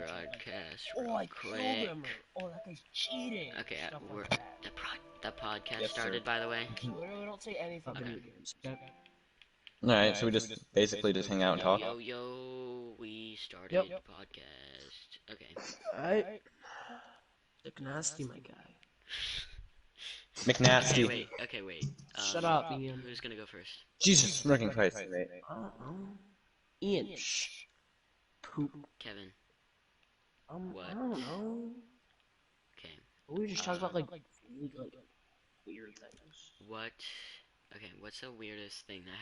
broadcast Oh, real I killed quick. him. Or, oh, that guy's cheating. Okay, Stuff we're like that. the podcast Yes, started, sir. by the way. Literally don't say anything Okay. video games. Okay? Alright, so we just basically just hang out and talk? Yo, we started Yep. podcast. Okay. Alright. Look nasty, my guy. McNasty. Okay, wait. Shut up, Ian. Who's gonna go first? Jesus freaking Christ, mate. I don't know. Ian, shh. Poop. Kevin. What? I don't know. Okay. We just talked about, like, weird things. What's the weirdest thing that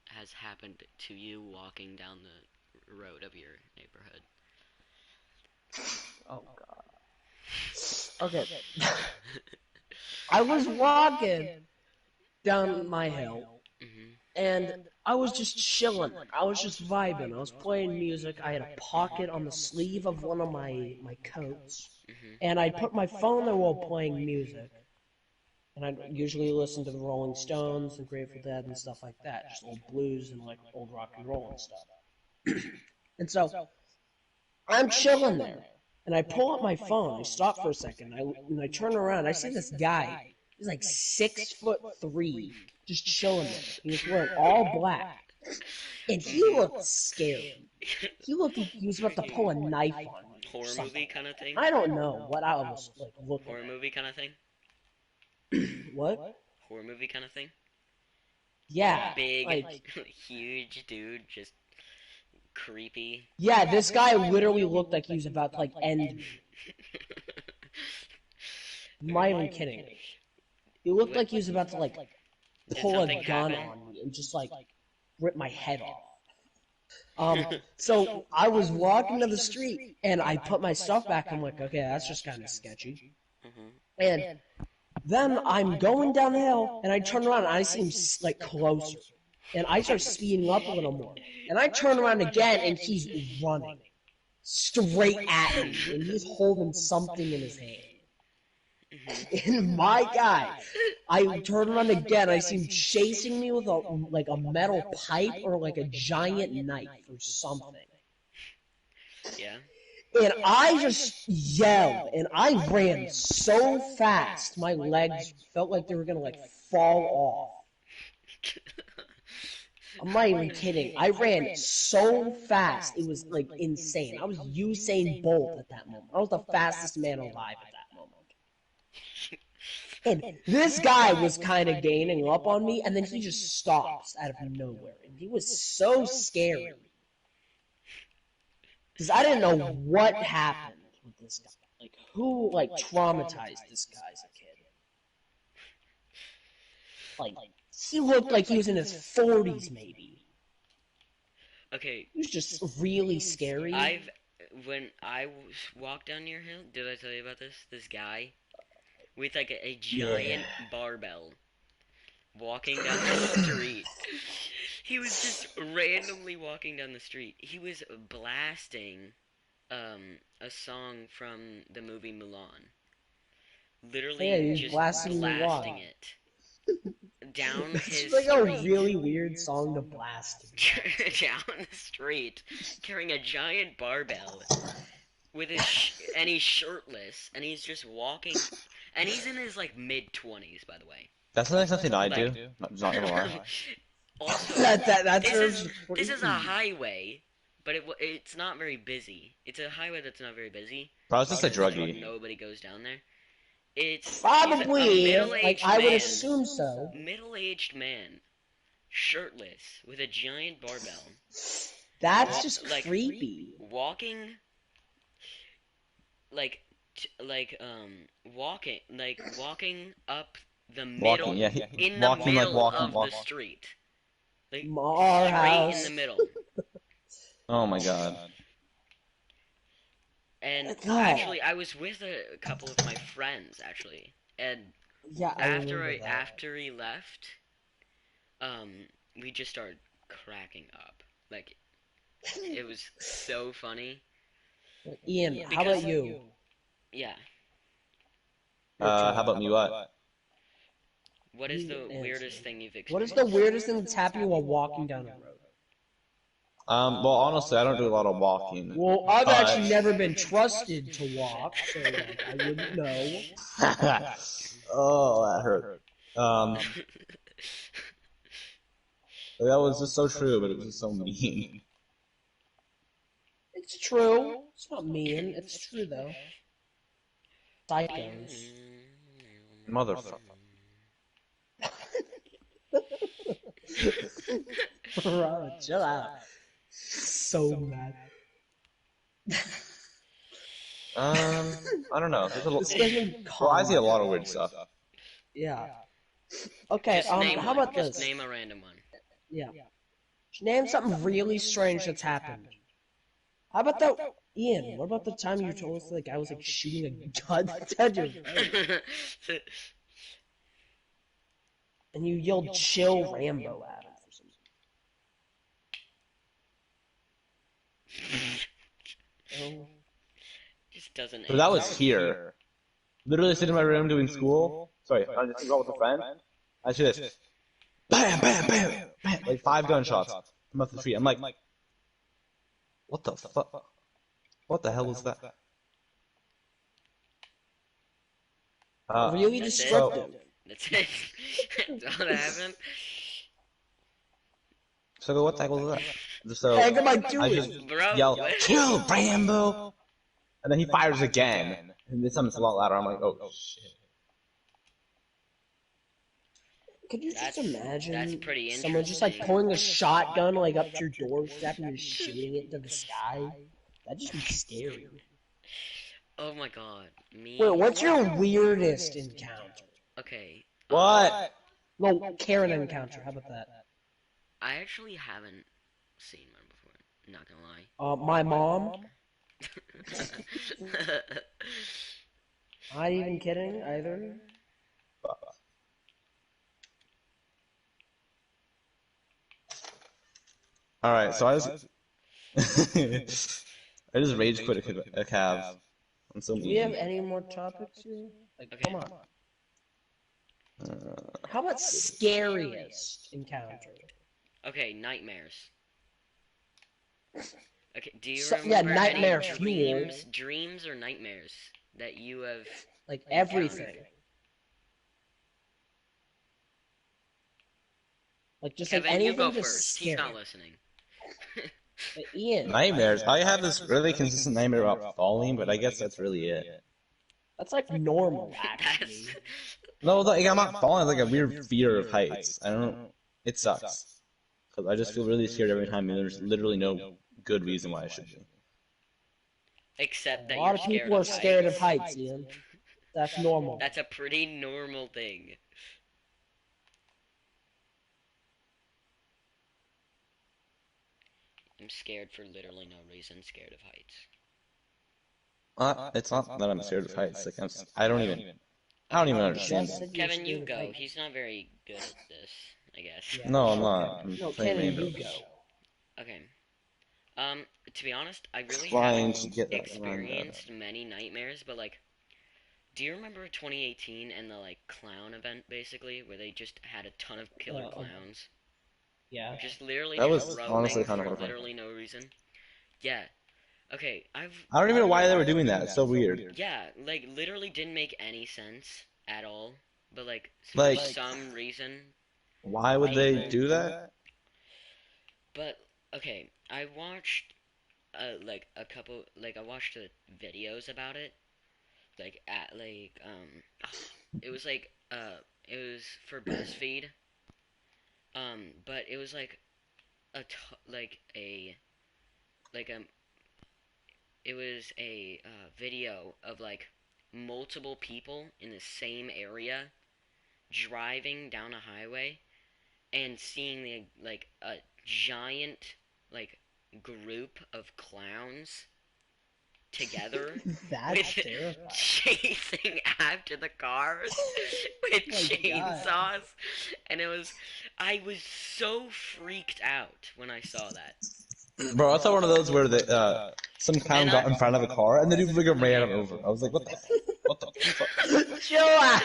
has happened to you walking down the road of your neighborhood? Oh, God. Okay. I was walking down my hill, and I was just chilling. I was just vibing. I was playing music. I had a pocket on the sleeve of one of my coats, and I put my phone there while playing music. And I usually listen to the Rolling Stones and Grateful Dead and stuff like that, just old blues and like old rock and roll and stuff. And so I'm chilling there, and I pull up my phone. I stop for a second, and I turn around. I see this guy. He's like 6'3", just chilling there. He was wearing all black, and he looked scared. He looked like he was about to pull a knife on me. Horror movie kind of thing? I don't know what I was like looking. Horror movie kind of thing? What? Horror movie kind of thing? Yeah. Big, like, huge dude, just creepy. Yeah, this guy literally looked like he was about to like end me. I'm not even kidding. He looked like he was about to like pull a gun on me and just like rip my head off. So I was walking to the street and I put my stuff back. I'm like, okay, that's just kind of sketchy. And then I'm going down the hill, and I turn around, and I see him, like, closer. And I start speeding up a little more. And I turn around again, and he's running. Straight at me. And he's holding something in his hand. And my guy, I turn around again, I see him chasing me with, a metal pipe or, like, a giant knife or something. Yeah? And I just yelled, and I ran so fast, my legs felt like they were gonna, like, fall off. I'm not even kidding. I ran so fast, it was, like, insane. I was Usain Bolt at that moment. I was the fastest man alive at that moment. And this guy was kind of gaining up on me, and then he just stops out of nowhere. And he was so scary. Because I didn't know what happened with this guy. Like, who, like, traumatized this guy as a kid? Like, he looked like he was in his 40s, maybe. Okay. He was just really scary. When I walked down your hill, did I tell you about this? This guy with, like, a giant barbell walking down the street. He was just randomly walking down the street. He was blasting a song from the movie Mulan. Literally just blasting it down his It's like street. a really weird song to blast. Down the street, carrying a giant barbell with and he's shirtless, and he's just walking, and he's in his like mid-20s, by the way. That's like something I do. Not gonna lie. Also, this is a highway, but it's not very busy. It's a highway that's not very busy. Probably just a druggie. Nobody goes down there. It's probably, like, I would assume so. Middle-aged man, shirtless, with a giant barbell. That's just creepy. Walking, walking up the middle, in the middle of the street. Like, straight in the middle. Oh my god. And actually, I was with a couple of my friends, actually. And after he left, we just started cracking up. Like, it was so funny. Ian, how about you? Yeah. How about me what? What is the weirdest thing you've experienced? What is the weirdest thing that's happened while walking down the road? Well, honestly, I don't do a lot of walking. Well, I've actually never been trusted to walk, so like, I wouldn't know. Oh, that hurt. That was just so true, but it was just so mean. It's true. It's not mean. It's true though. Psychos. Motherfucker. Bro, chill out. So mad. I don't know. There's a Especially well, I see a lot of weird stuff. Yeah. Okay, Just name how one. about this? Just name a random one. Yeah. Name something really strange that's happened. How about that, Ian? What about the time you told us the guy was like shooting a gun at your face, and you yelled "Chill, Rambo" at him or something? Just doesn't. So that was here. Literally sitting in my room doing school. Sorry, I'm just with a friend. I see this. Bam, bam, bam, bam. Like 5 gunshots from up the street. I'm like, what the fuck? What the hell was that? Really destructive. That's it. That's all that happened. So what the hell was that? So What am I I doing? just Bro, yell, what? "Kill Rambo!" And then he fires again. And this time it's a lot louder. I'm like, oh shit. Could you just imagine that's pretty someone just like interesting. pulling a shotgun like up to your doorstep and just shooting it into the sky? That'd just be scary. Oh my god. Me. Wait, what's your weirdest encounter? Okay. What? No, Karen encounter. How about that? I actually haven't seen one before. Not gonna lie. My mom. Not even kidding either. Alright, so I just rage quit a cab. I'm so Do we mean. have any more topics here? Like, Okay. come on. How about scariest encounter? Okay, nightmares. Okay, do you So- remember yeah, nightmare any fuel. dreams or nightmares that you have? Like everything. Like just Kevin, like anything you go to first. scare. He's not listening. Ian. Nightmares. I have this really consistent nightmare about falling, but I guess that's really it. That's like normal, actually. That's No, like I'm not falling. It's like a weird fear of heights. I don't. It sucks. Cause I just feel really scared every time, and there's literally no good reason why I should be. except that A lot of you're people are scared of heights. heights, Ian. That's normal. That's a pretty normal thing. I'm scared for literally no reason. Scared of heights. It's not that I'm scared of heights. Like I don't even understand it. Kevin, you go. He's not very good at this, I guess. Yeah. No, I'm not. I'm No, playing Kenny, Rainbow. you go. Okay. To be honest, I really Trying to haven't get that experienced many nightmares, but like, do you remember 2018 and the like clown event basically, where they just had a ton of killer clowns? Yeah. Just literally That just was roaming honestly kind of for horrifying. literally no reason. Yeah. Okay, I don't even know why they were doing that. It's so weird. Yeah, like literally didn't make any sense at all. But like Like- for some reason. Why would they do that? But okay, I watched like a couple like I watched videos about it. Like at like it was like it was for BuzzFeed. But it was like it was a video of like multiple people in the same area driving down a highway and seeing like a giant like group of clowns together That's with terrifying. chasing after the cars with Oh my chainsaws, God. and I was so freaked out when I saw that. Bro, I saw one of those where some clown got in front of a car and the dude freaking ran him over. I was like, what the fuck? Chill out.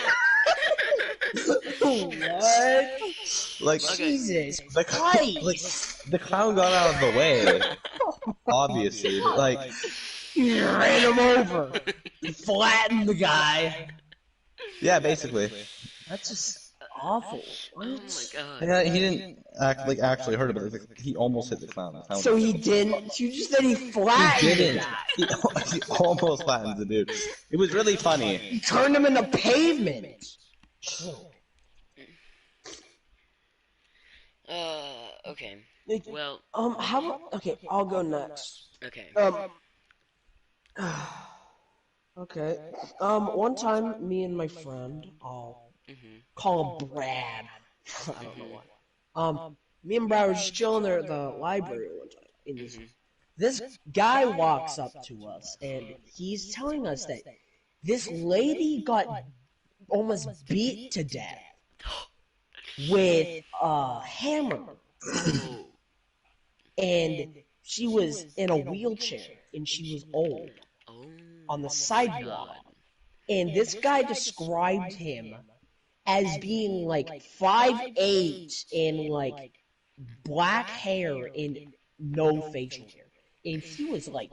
What? Like, Jesus the Christ! the clown got out of the way, obviously, but like, He ran him over. He flattened the guy. yeah, basically. That's just awful. What? Oh my god. Yeah, he didn't actually hurt him, but like, he almost hit the clown. The clown So he didn't. You just said he he flattened the didn't. guy. He almost flattened the dude. It was really funny. He turned him into pavement. Okay. Well, Okay, I'll go next. okay. Okay. One time, me and my friend, I'll call him Brad. I don't know why. Me and Brad were just chilling there at the library one time. And this guy walks up to us, and he's telling us that this lady got almost beat to death with a hammer. And she was in a wheelchair, and she was old on the sidewalk. And this guy described him as being like 5'8" and like black hair and no facial hair. And he was like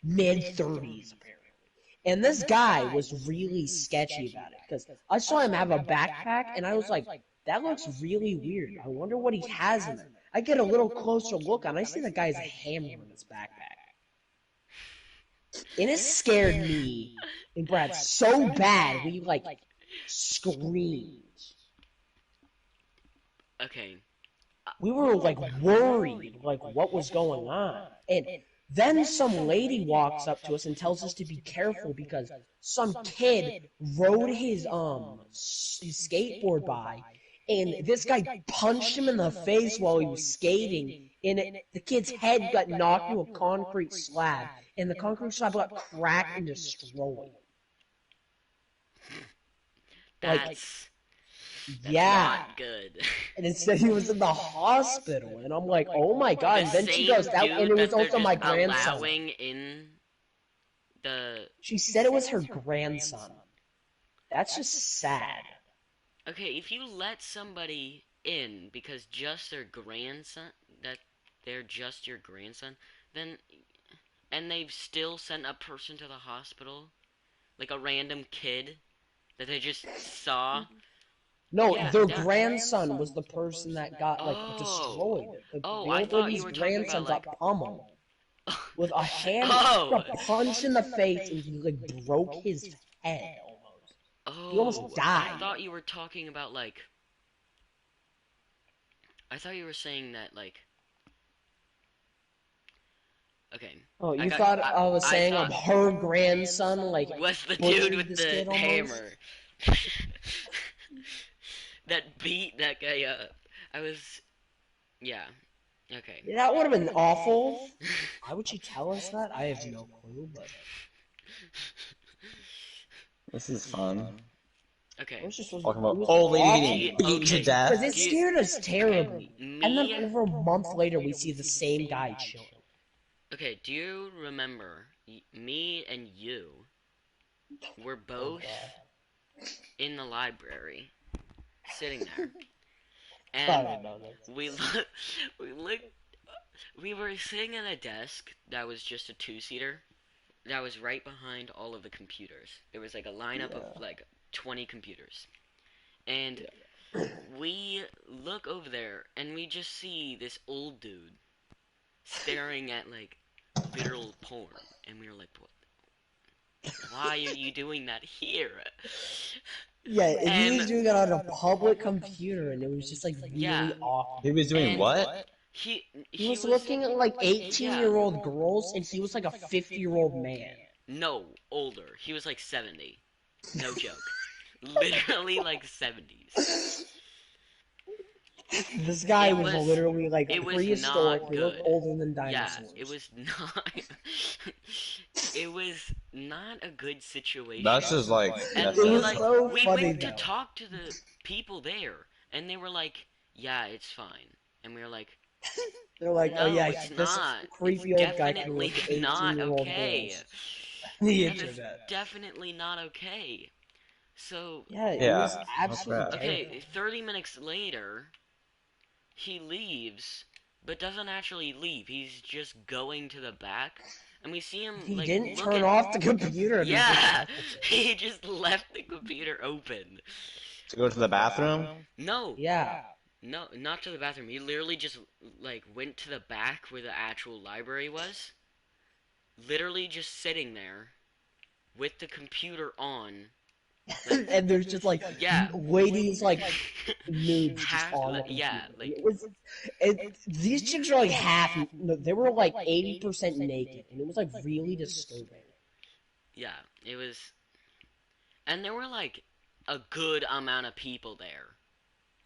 mid-30s apparently. And this guy was really sketchy about it because I saw him have a backpack and I was like, that looks really weird. I wonder what he has in there. I get a little closer look and I see the guy has a hammer in his backpack. And it scared me and Brad so bad we like screamed. Okay. We were like worried, like what was going on. And then some lady walks up to us and tells us to be careful because some kid rode his skateboard by, and this guy punched him in the face while he was skating, and the kid's head got knocked into a concrete slab, and the concrete slab got cracked and destroyed. That's yeah. not good. And instead he was in the hospital, and I'm like, oh my god. And then she goes, and it was also my grandson. Allowing in the... She said it was her grandson. That's just sad. Okay, if you let somebody in because just their grandson, that they're just your grandson, then, and they've still sent a person to the hospital, like a random kid that they just saw. No, Yeah, their grandson was the person that got like Oh. destroyed. The I old thought lady's you were talking grandson about, got pummeled with a hammer, Oh. a punch in the face, and he like broke his head almost. Oh, He almost died. I thought you were talking about, like... I thought you were saying that, like... Okay. Oh, you thought I was saying thought- her grandson like was the butchered dude with this the kid almost? hammer. That beat that guy up. I was... Yeah. Okay. That would have been awful. Why would she tell us that? I have no clue, but This is fun. Okay. I was just Talking about old lady getting beat to Okay. death. because it scared us terribly. Me- And then over a month later, we see the same guy chilling. Okay, do you remember me and you were both in the library, sitting there, and we were sitting at a desk that was just a two-seater that was right behind all of the computers. There was like a lineup of like 20 computers, and we look over there and we just see this old dude staring at like literal porn, and we were like, what? Why are you doing that here? Yeah, and he And- was doing it on a public computer, and it was just like really Yeah. awkward. He was doing And- what? He He was looking at like 18-year-old girls, and he was like a 50-year-old man. No, older. He was like 70. No joke. Literally like 70s. This guy It was was- literally like it was prehistoric. not He looked good. older than Yeah, dinosaurs. it was not. It was not a good situation. That's just like. And messed It we, was up. like, so we funny, went to though. talk to the people there, and they were like, "Yeah, it's fine." And we were like, They're like, "No, oh yeah, it's this not. creepy It's old guy can definitely look at not 18-year-old okay. girls. The That is internet. definitely not okay." So, Yeah, it Yeah. was absolutely crap. okay, terrible. 30 minutes later, he leaves, but doesn't actually leave. He's just going to the back, and we see him, He like, didn't look turn at... off the computer. Yeah! He just left the computer open. To go to the bathroom? No! Yeah. No, not to the bathroom. He literally just, like, went to the back where the actual library was. Literally just sitting there with the computer on. Like, And there's just like yeah. ladies like nudes just Half, on the yeah, computer. like, It was, these chicks are like half. No, they were like 80% naked, and it was like really disturbing. yeah, it was. And there were, like, a good amount of people there.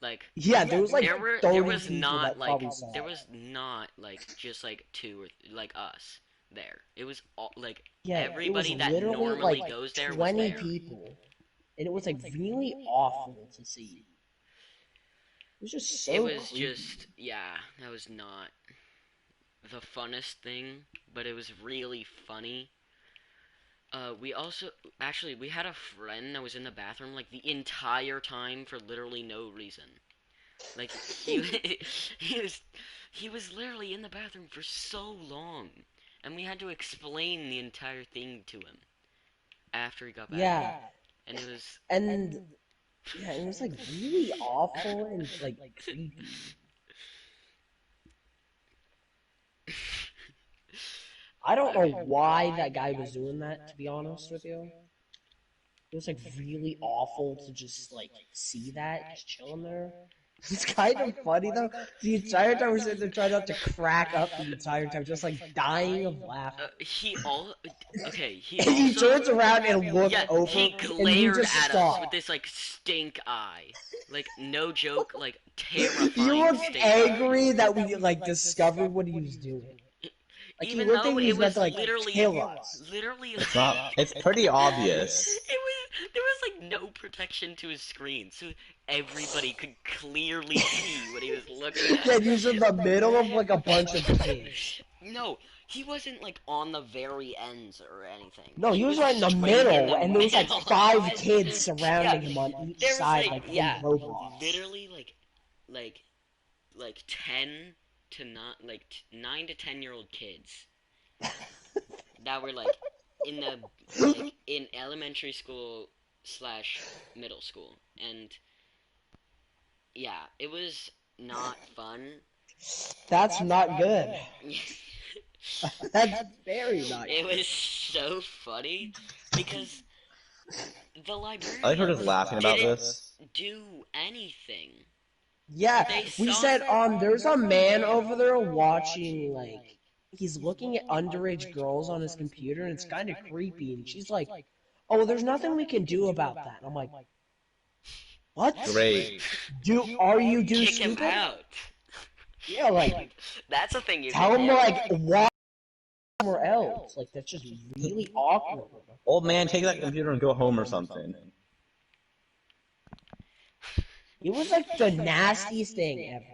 Like, Yeah, there was like there 30 was people not that like probably saw there it. was not like just like two or like us there. It was all like Yeah, it was everybody that literally normally like goes there was 20 there. people, and it was like really awful to see. It was just so It was creepy. just, yeah, that was not the funnest thing, but it was really funny. We also actually we had a friend that was in the bathroom like the entire time for literally no reason. Like he he was he was literally in the bathroom for so long, and we had to explain the entire thing to him after he got back. Yeah, And it was and yeah, it was like really awful and like creepy. I don't know why that guy was doing that, to be honest with you. It was like really awful to just like see that, just chilling there. It's kind of funny though. The entire time we're sitting there trying not to crack up the entire time, just like dying of laughter. he all okay. He And he also turns around and looks yeah over, he and we glared just at us with stop. this like stink eye, like no joke, like He terrifying looked stink angry eye. that we like discovered what he was doing. Like he Even looked though like he it was about was to like literally kill us. It's not. It's pretty obvious. It was there was like no protection to his screen, so everybody could clearly see what he was looking Yeah, at. he was in the middle of like a bunch of kids. No, he wasn't like on the very ends or anything. No, he was right in the straight middle, and there was like middle. 5 kids Yeah, surrounding him on each there was side, like like yeah, from robots. literally like like 10 to not like 9 to 10-year-old kids that were like in the like in elementary school slash middle school, and yeah, it was not fun. That's not good. That's very not It good. was so funny because the I like her just librarians laughing about didn't this. do anything. Yeah, They we saw said, there's a man over there watching, like, he's looking at underage girls on his computer, and it's kind of creepy, and she's like, oh, there's nothing we can do about that. And I'm like, what? Great. Are you kick him stupid? out. Yeah, like, That's a thing you tell can him do. to, like, walk somewhere else. Like, that's just really awkward. Old man, take that computer and go home or something. It was, like, the nastiest thing ever.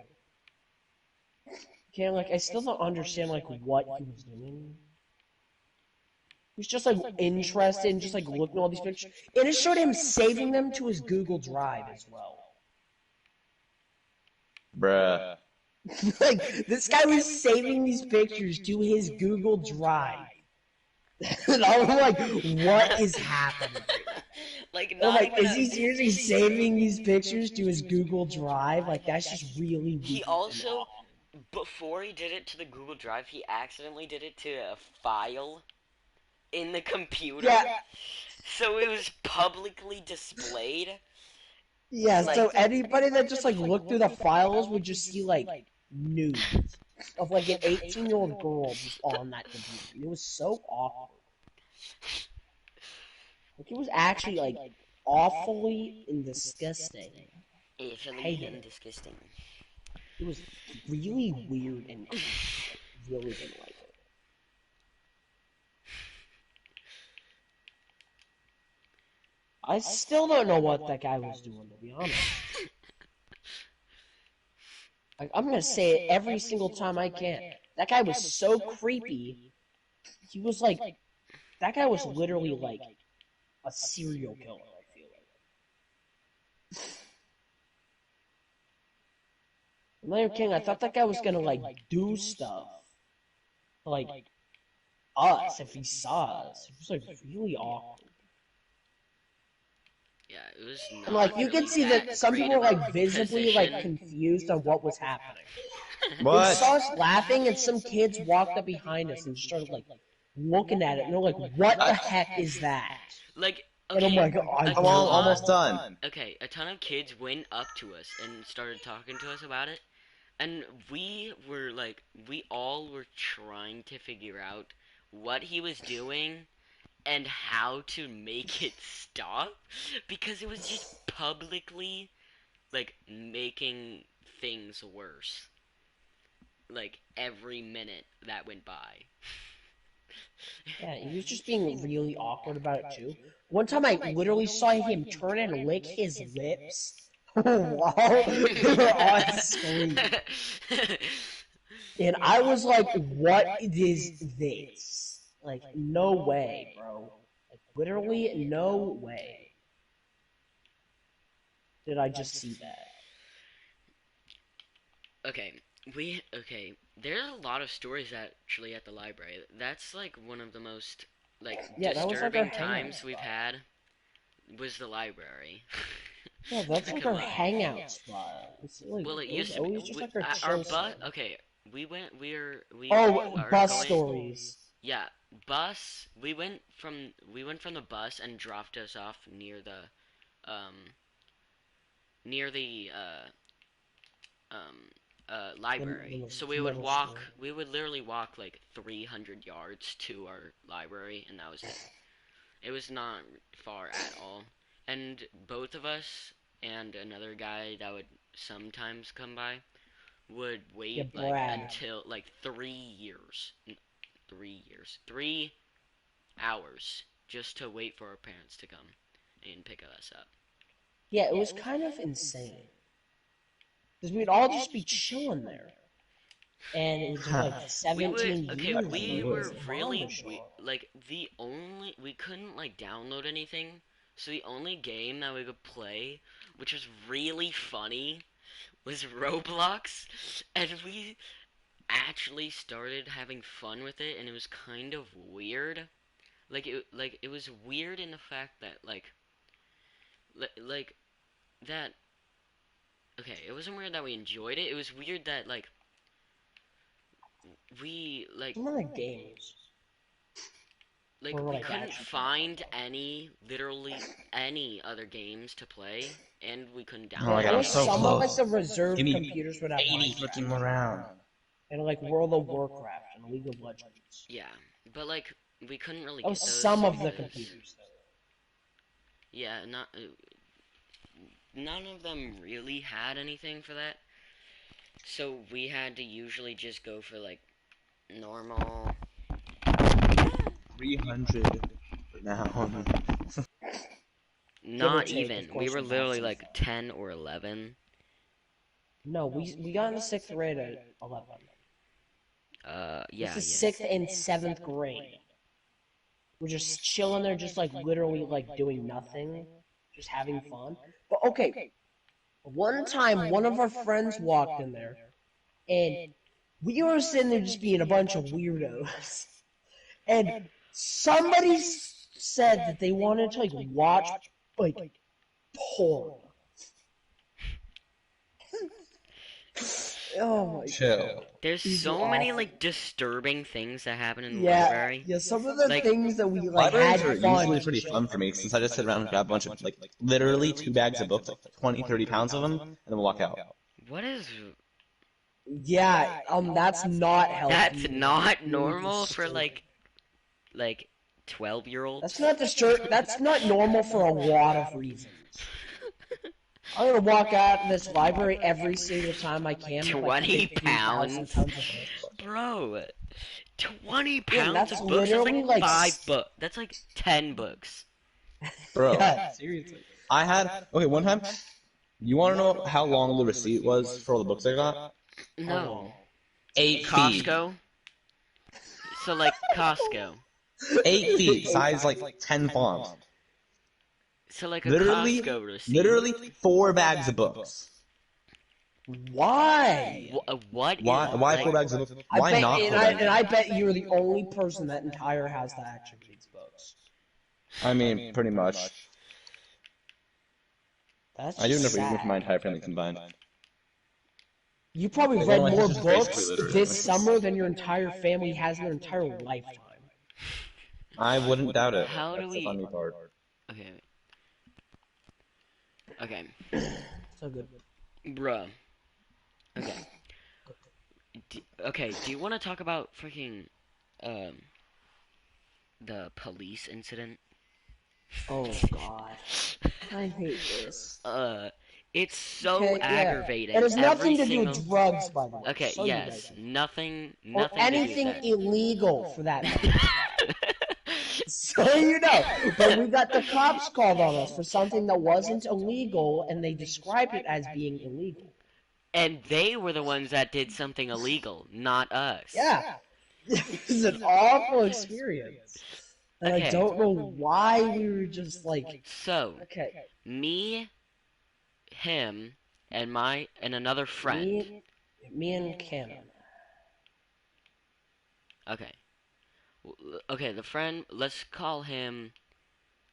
Okay, like, I still don't understand, like, what he was doing. He was just, like, interested in just, like, looking at all these pictures. And it showed him saving them to his Google Drive as well. Bruh. Like, this guy was saving these pictures to his Google Drive. And I'm like, what is happening? Like, I'm not like, even is he seriously saving these pictures to his Google Drive? Like, that's just really weird. He also, before he did it to the Google Drive, he accidentally did it to a file in the computer. Yeah. So it was publicly displayed. Yeah, Like- so anybody that just, like, looked through the files would just see, like, nudes of, like, an 18-year-old girl just on that computer. It was so awkward. Like, it was actually, like, awfully and disgusting. Easily and disgusting. It was really weird and creepy. I really didn't like it. I still don't know what that guy was doing, to be honest. Like, I'm gonna say it every single time I can. That guy was so creepy. He was like, that guy was literally like a serial killer, I feel like. I'm not even kidding. I thought that guy was gonna like do stuff, like us if he saw us. It was like really awkward. Yeah, it was not. And like you really could see that that some great people were of a like visibly position. like confused on what was happening. They What? saw us laughing, and some kids walked up behind us and just started like looking at it, and they're like, "What the heck is that?" Like, And I'm okay, like, "Oh, I I'm almost done. okay, a ton of kids went up to us and started talking to us about it, and we were like, we all were trying to figure out what he was doing and how to make it stop, because it was just publicly like making things worse, like every minute that went by. Yeah, he was just being really awkward about it too. One time I literally saw him turn and lick his lips while we were on screen. And I was like, what is this? Like, no way, bro. Like, literally, no way did I just see that. Okay, there's a lot of stories actually at the library. That's like one of the most like Yeah, that was like our disturbing times hangout we've spot. had was the library. Yeah, that's To like come our up. hangout spot. It's like, Well, it it was used to be. always just like our Our chill bus. spot. Okay, we Oh, are bus going. stories. Yeah, bus. We went from the bus and dropped us off um near the library. So we The would middle walk. school. We would literally walk like 300 yards to our library, and that was it. It was not far at all. And both of us and another guy that would sometimes come by would Yeah, wait like Brad. until like 3 years. 3 years. 3 hours just to wait for our parents to come and pick us up. Yeah, it was kind of insane. Because we'd all just be chilling there. And it was just like 17 years. We and were this really, mom would show up. we couldn't like download anything, so the only game that we could play, which was really funny, was Roblox, and we actually started having fun with it, and it was kind of weird. It was weird in the fact that like that. Okay, it wasn't weird that we enjoyed it. It was weird that we Some of the games. Or, we like, couldn't actually find literally any other games to play, and we couldn't Oh my download god, There I'm was so some close. of like the reserved Give me computers would have 80 Minecraft. flicking more round. And like World of Warcraft and League of Legends. Yeah, but like we couldn't really That get was those some of the because- computers though. Yeah, none of them really had anything for that. So we had to usually just go for like normal. 300 now. Not take, even. of We course, were about literally some like fun. 10 or 11. No, we got in the 6th grade at 11. Yeah, This is yeah. 6th and 7th grade. We're just chilling there, just like literally like doing nothing, just having fun. But okay, one time one of our friends walked in there, and we were sitting there just being a bunch of weirdos. And somebody said that they wanted to like watch like porn. Oh my Chill. god. There's These so are many awful. like disturbing things that happen in the Yeah, library. yeah. Some of the Like- things that we like Libraries had are fun. usually pretty fun for me since I just sit around and grab a bunch of, like literally 2 bags of books, like 20, 30 pounds of them, and then we'll walk out. What is Yeah, that's not healthy. That's not Really normal for disturbing. like 12-year-olds? That's not That's not normal for a lot of reasons. I'm gonna walk out of this library every single time I can. with, like, 20 15,000 pounds? tons of books. Bro, 20 Yeah, pounds that's of books? That's literally, like like, 5 books. That's like 10 books. Bro, Yeah, seriously. I had, okay, one time, you want to know how long the receipt was for all the books I got? No. 8 feet. Costco? So like Costco. 8 feet, size like 10 palms. So like a Literally, Costco receipt. literally 4 bags of books. Why? What Why? is Why like? 4 bags of books? I Why bet, not and 4 bags? I bet you're the only person that entire house that actually reads books. I mean, pretty much. That's I do just enough reading with my sad. entire family combined. You probably Like, read one of my more sisters basically books literate. this summer than your entire family has in their entire lifetime. I wouldn't doubt it. How do That's the we? funny part. Okay. Okay. So good. Bruh. Okay. Okay. Do you want to talk about freaking the police incident? Oh God, I hate this. It's so Okay, yeah. aggravating. It has Every nothing to do single. with drugs, by the way. Okay. So you guys Yes. know. Nothing. Or Nothing to do with anything that. illegal for that matter. So you know. But we got the cops called on us for something that wasn't illegal, and they described it as being illegal. And they were the ones that did something illegal, not us. Yeah. It was an awful experience. And Okay. I don't know why we were just like, So, okay, me, him, and another friend. me and Canon. Okay. Okay, the friend, let's call him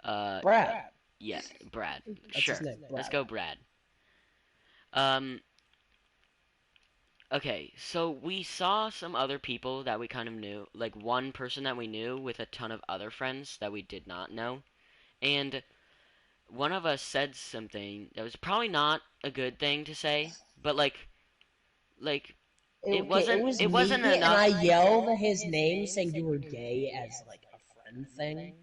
Brad. yeah, Brad. That's Sure. his name, Let's Brad. go Brad. Um Okay, so we saw some other people that we kind of knew, like one person that we knew with a ton of other friends that we did not know. And one of us said something that was probably not a good thing to say, but like Okay, it was it wasn't me, and enough. I yelled his name saying you were gay as like a friend thing,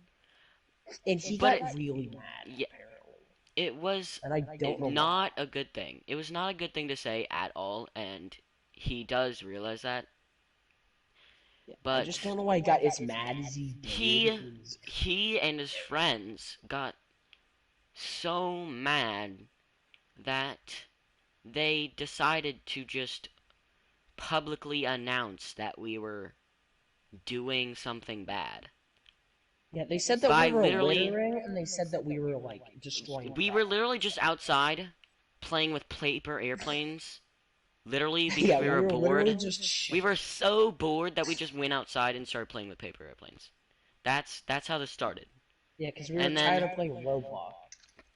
and he But got really mad. yeah, Apparently, it was and I don't know not why. a good thing. It was not a good thing to say at all, and he does realize that. I But just don't know why he got as mad as he did. he and his friends got so mad that they decided to just publicly announce that we were doing something bad. Yeah, they said that By we were literally, littering, and they said that we were like destroying. we were literally just outside playing with paper airplanes. Literally because Yeah, we we were were literally bored. just. We were so bored that we just went outside and started playing with paper airplanes. That's how this started. Yeah, because we were And tired then of playing Roblox.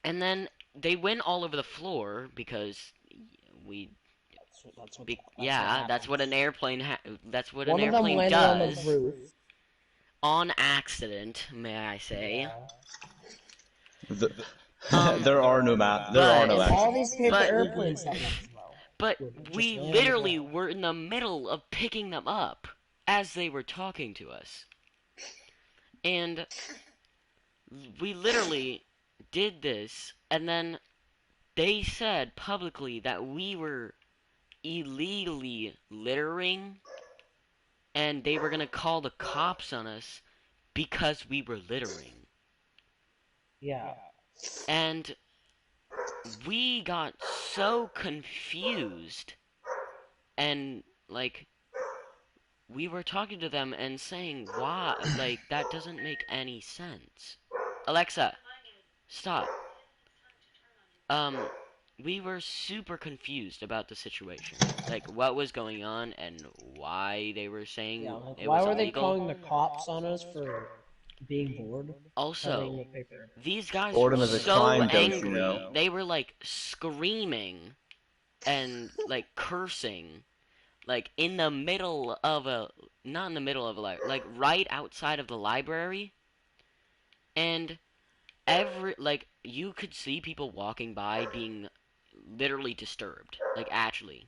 and then they went all over the floor because we that's what an airplane that's what One an of them airplane landed on the does roof. on accident, may I say. Yeah. There are no And all these paper but airplanes that we throw. but Just we land on the literally ground. were in the middle of picking them up as they were talking to us. And we literally did this, and then they said publicly that we were illegally littering, and they were gonna call the cops on us because we were littering. Yeah. And we got so confused, and like we were talking to them and saying why, like that doesn't make any sense. Alexa, stop. Um, we were super confused about the situation, like what was going on and why they were saying Yeah, like, it why was were they illegal. calling the cops on us for being bored? Also, these guys Boredom were is a so crime, don't you angry. know? They were like screaming and like cursing, like in the middle of not in the middle of a like right outside of the library, and you could see people walking by being literally disturbed, like actually.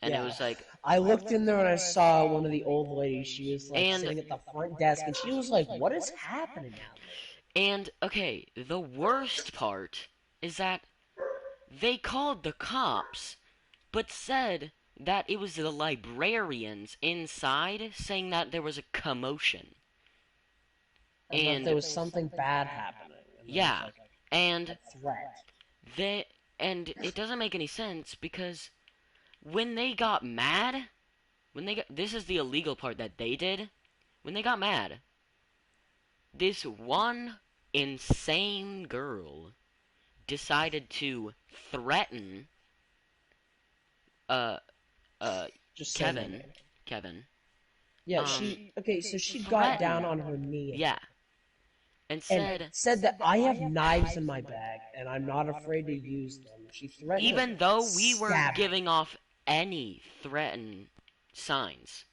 And Yeah. it was like, I looked in there and I saw one of the old ladies. She was like And- sitting at the front desk, and she was like, "What is happening out there?" and okay, the worst part is that they called the cops, but said that it was the librarians inside saying that there was a commotion. And that there was something bad happening. And there was, Yeah, like, and a threat. and it doesn't make any sense because when they got mad, this is the illegal part that they did. When they got mad, this one insane girl decided to threaten uh, Just say my Kevin, name. Kevin, Yeah, um, okay, so she got down threatened, on her knee yeah, and and said, said that I have knives in my bag and I'm not afraid to use them. She threatened to even though we were stab me. giving off any signs,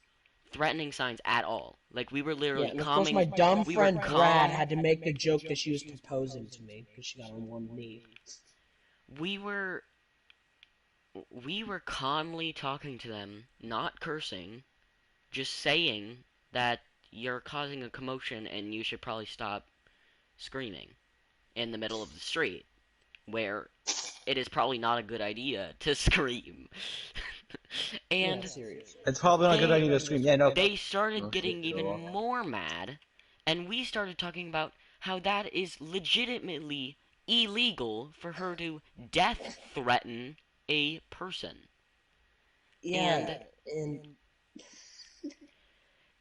threatening signs at all. Like we were Yeah, literally and of course my dumb we were friend Brad calm, had to make a joke that she was proposing to me because she got on one knee. we were we were calmly talking to them, not cursing, just saying that you're causing a commotion and you should probably stop screaming in the middle of the street, where it is probably not a good idea to scream. Yeah, And seriously. It's probably not a good they idea to scream. Yeah, no. they started Oh shit, getting even girl. more mad, and we started talking about how that is legitimately illegal for her to death threaten a person. Yeah, And and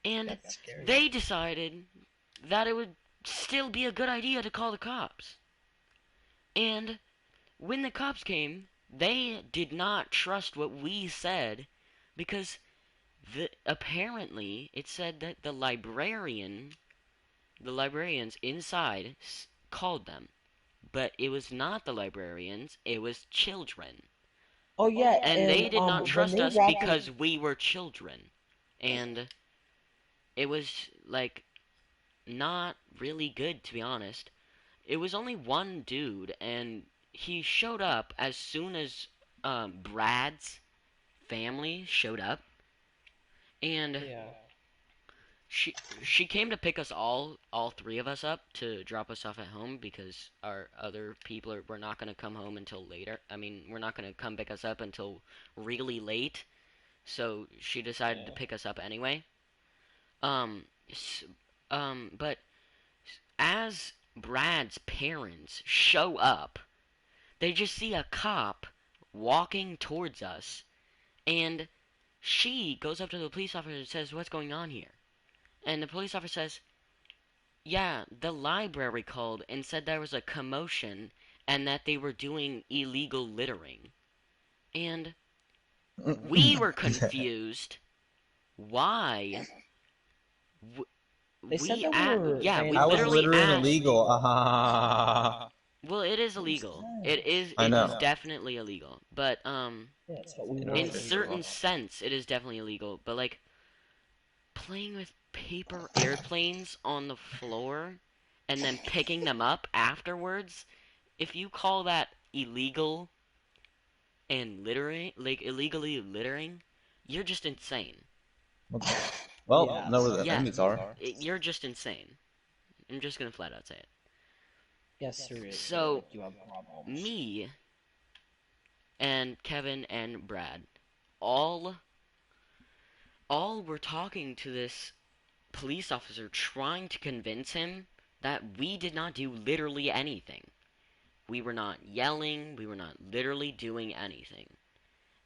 and that's scary. they decided that it would still be a good idea to call the cops. And when the cops came, they did not trust what we said because apparently it said that the librarians inside called them, but it was not the librarians, it was children. Oh yeah, And and they did not when trust they us walked in, because we were children. And it was like not really good, to be honest. It was only one dude, and he showed up as soon as Brad's family showed up, and yeah, she came to pick us all three of us up to drop us off at home because our other people were not going to come home until later. I mean, we're not going to come pick us up until really late, so she decided to yeah. pick us up anyway. Um, but as Brad's parents show up, they just see a cop walking towards us, and she goes up to the police officer and says, "What's going on here?" And the police officer says, "Yeah, the library called and said there was a commotion and that they were doing illegal littering." And we were Yeah. confused why They said that we were yeah, we I was literally vandalizing. littering asked. illegal. Well, it is Who's illegal. that? I It is know. definitely illegal. But Yeah, that's what we You know, in wanted to do. certain sense it is definitely illegal. But like playing with paper airplanes on the floor and then picking them up afterwards, if you call that illegal and littering, like illegally littering, you're just insane. Well, Yeah, know where the Yeah, enemies are. you're just insane. I'm just gonna flat out say it. yeah, seriously, So, like you have problems. me and Kevin and Brad all all were talking to this police officer trying to convince him that we did not do literally anything. We were not yelling, we were not literally doing anything.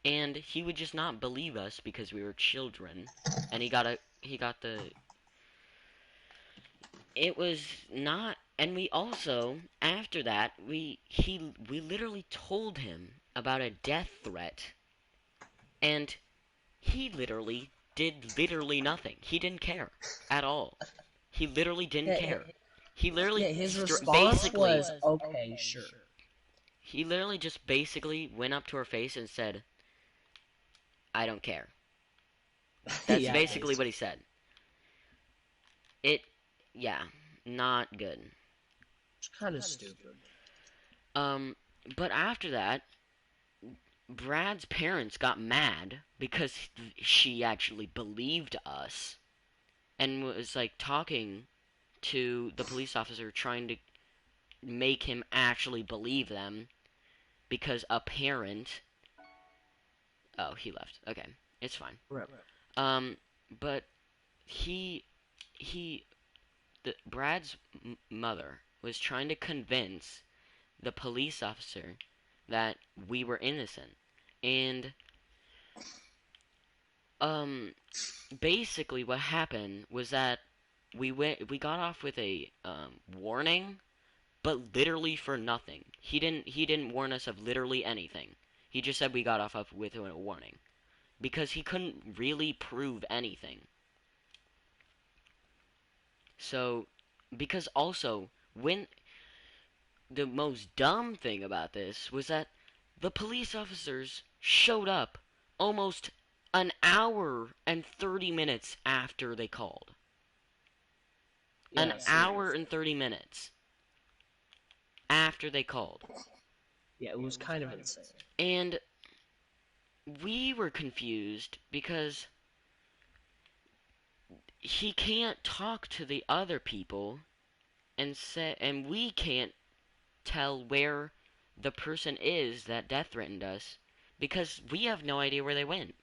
And he would just not believe us because we were children. And he got the it was not, and we also after that we literally told him about a death threat, and he literally did literally nothing. He didn't care at all. He literally didn't Yeah, care. He literally yeah. His response basically was, "Okay, sure." he literally just basically went up to her face and said, "I don't care." That's Yeah, basically what he basically. said. It yeah, not good. It's kind of stupid. Um but after that, Brad's parents got mad because she actually believed us and was like talking to the police officer trying to make him actually believe them because a parent. Oh, he left. Okay, it's fine. Right. Um, but he he Brad's mother was trying to convince the police officer that we were innocent, and um, basically what happened was that we got off with a warning, but literally for nothing. He didn't warn us of literally anything. He just said we got off of with a warning. Because he couldn't really prove anything. So, because also, when the most dumb thing about this was that the police officers showed up almost an hour and 30 minutes after they called. An hour and 30 minutes after they called. Yeah, it was kind of insane. And we were confused because he can't talk to the other people and we can't tell where the person is that death threatened us because we have no idea where they went.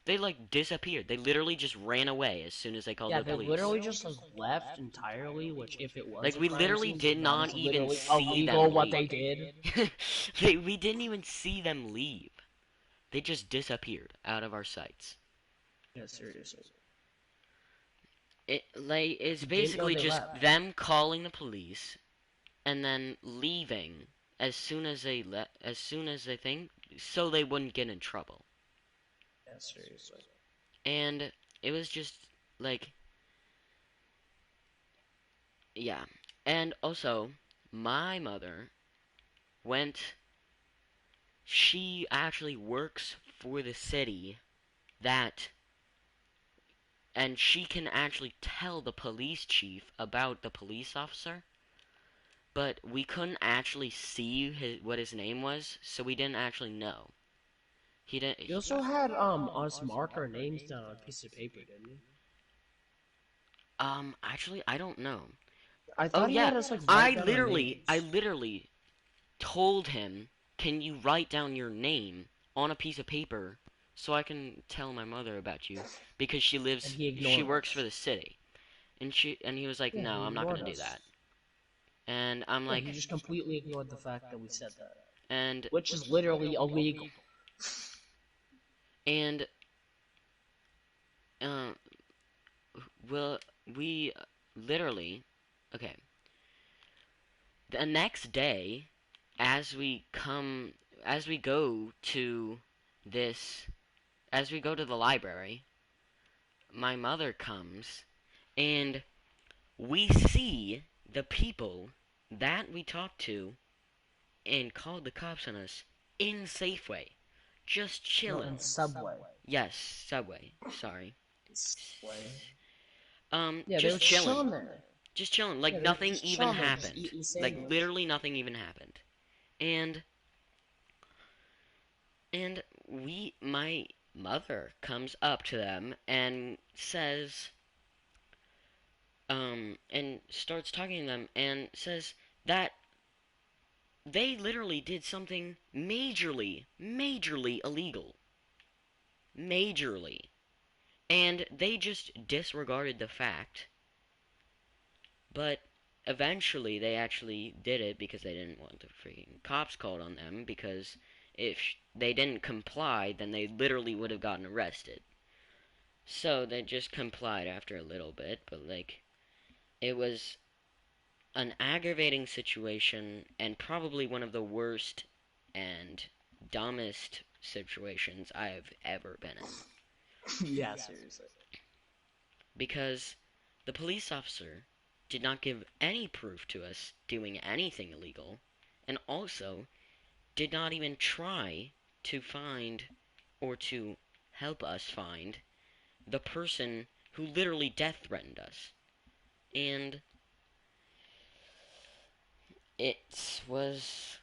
They like disappeared. They literally just ran away as soon as they called the police. Yeah, they literally just like left entirely. Which, if it was like a we crime literally scene, did that not is even literally see illegal them what leave. they did. We didn't even see them leave. They just disappeared out of our sights. Yeah, seriously. It's You didn't know basically they just left. them calling the police and then leaving as soon as they think, so they wouldn't get in trouble. Yeah, seriously. And it was just like, yeah. And also, my mother she actually works for the city that, and she can actually tell the police chief about the police officer, but we couldn't actually see what his name was, so we didn't actually know. He didn't. You also had us mark our names down on a piece of paper, didn't you? Actually, I don't know. I Oh thought he yeah, had us like write down our I names. literally told him, "Can you write down your name on a piece of paper so I can tell my mother about you because And he she ignored works for us. the city." And he was like, Yeah, "No, he I'm not ignored gonna do us. that." And I'm Yeah, like, he just completely ignored the fact that we said that, and which is literally illegal. and uh, well, we literally, okay. The next day, as we come, as we go to this, as we go to the library, my mother comes, and we see the people that we talked to and called the cops on us in Safeway, just No, chilling. in Subway. Yes, Subway. Sorry. Subway. Yeah, they were Just just chilling. chilling there. Just chilling. Like Yeah, they were nothing just even chilling there, just happened. eating Like sandwich. literally nothing even happened. And my mother comes up to them and says, and starts talking to them and says that they literally did something majorly illegal. Majorly. And they just disregarded the fact. But eventually they actually did it because they didn't want the freaking cops called on them, because if they didn't comply, then they literally would have gotten arrested. So they just complied after a little bit, but like, it was an aggravating situation and probably one of the worst and dumbest situations I have ever been in. Yeah, seriously. Because the police officer did not give any proof to us doing anything illegal, and also did not even try to find or to help us find the person who literally death threatened us. And it was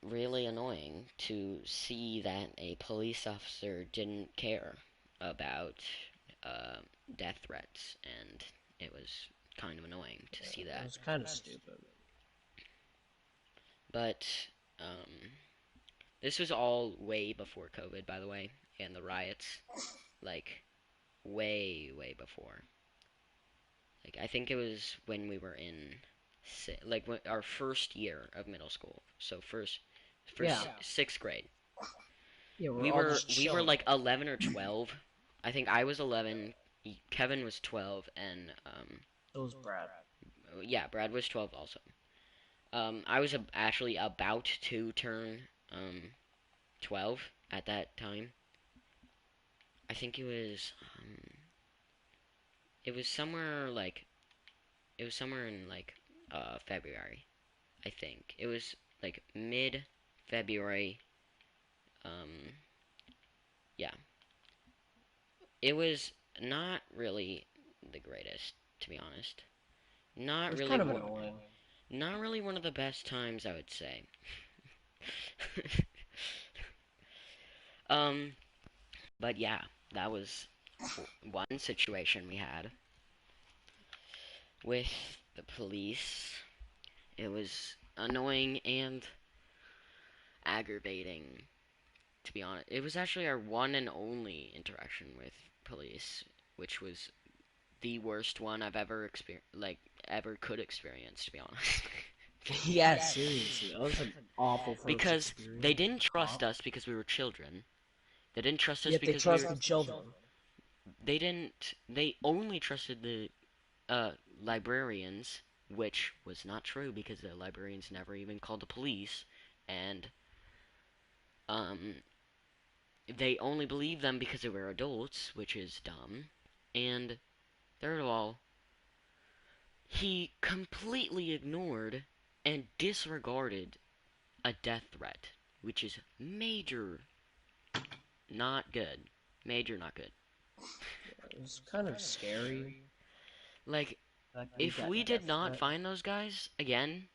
really annoying to see that a police officer didn't care about uh, death threats, and it was kind of annoying to see It that. was kind of stupid. But this was all way before COVID, by the way, and the riots. Like, way before. Like, I think it was when we were in, like, our first year of middle school. So first Yeah. sixth grade. Yeah, We all were just chilling. like 11 or 12. I think I was 11. Kevin was 12, and So was Brad. yeah, Brad was 12 also. I was actually about to turn 12 at that time. I think it was somewhere like it was somewhere in like February. I think it was like mid February. Um, yeah, it was not really the greatest, to be honest. It Not was really kind of annoying. not really one of the best times, I would say. um, but yeah, that was one situation we had with the police. It was annoying and aggravating, to be honest. It was actually our one and only interaction with police, which was the worst one I've ever ever could experience, to be honest. Yeah, seriously, that was an awful first Because they experience. didn't trust us because we were children. They didn't trust us Yet they because we were. trusted children. They didn't. They only trusted the librarians, which was not true because the librarians never even called the police, and um, they only believed them because they were adults, which is dumb. And third of all, he completely ignored and disregarded a death threat, which is major not good. Major not good. It was kind of scary. Like, if That we did death not threat. find those guys again,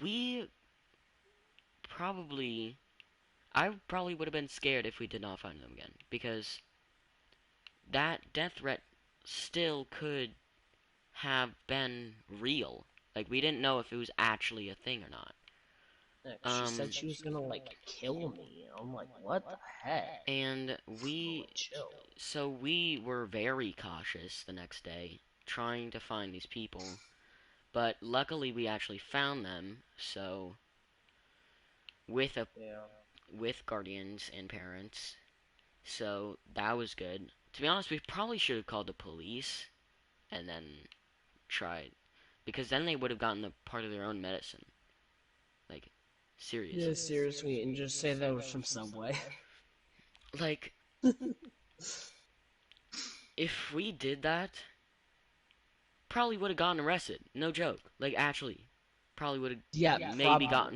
we probably. I probably would have been scared if we did not find them again. Because that death threat still could have been real. Like, we didn't know if it was actually a thing or not. She said she was gonna, like, kill me. I'm like, what the heck? And I'm like, chill. so we were very cautious the next day, trying to find these people. But luckily we actually found them, so with a Yeah. with guardians and parents. So that was good. To be honest, we probably should have called the police and then tried, because then they would have gotten the part of their own medicine. Like, seriously. Yeah, seriously, and just say that was from Subway. Like, if we did that, probably would have gotten arrested. No joke. Like, actually, probably would have Yeah, maybe probably.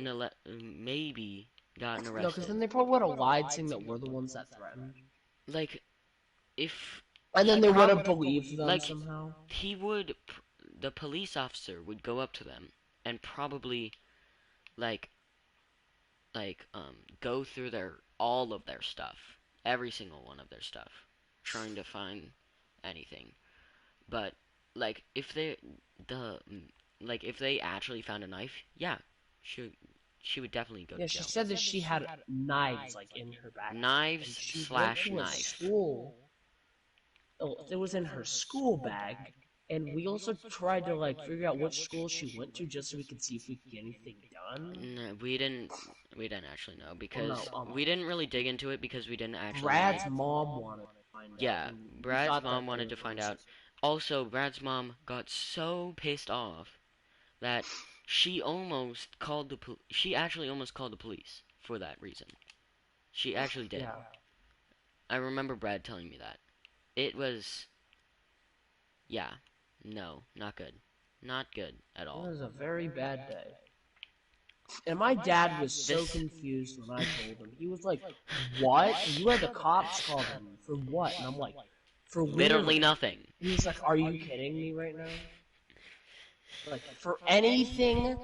gotten No, because arrested. then they probably would have lied saying that we're the ones that threatened. Like, if And then he they would have probably believed them like somehow. he would the police officer would go up to them and probably like go through their all of their stuff, every single one of their stuff, trying to find anything. But like the if they actually found a knife, yeah, she would definitely go to Yeah, she jail. said that she had knives, like, in her backpack. Knives And she went slash to a knife. school. Oh, it was in her school bag. And we also tried to, like, figure out which school she went to just so we could see if we could get anything done. No, we didn't. We didn't actually know because Well, no, we didn't really dig into it because we didn't actually Brad's mom wanted to find out. Yeah, And we Brad's thought mom that wanted they to were find out. racist. Also, Brad's mom got so pissed off that she actually almost called the police for that reason. She actually did. Yeah. I remember Brad telling me that. It was yeah. No, not good. Not good at It all. was a very bad day. And my dad was so This confused when I told him. He was like, what? You had the cops called on me. For what? And I'm like, for literally littering. nothing. And he's like, are you kidding me right now? Like, for anything,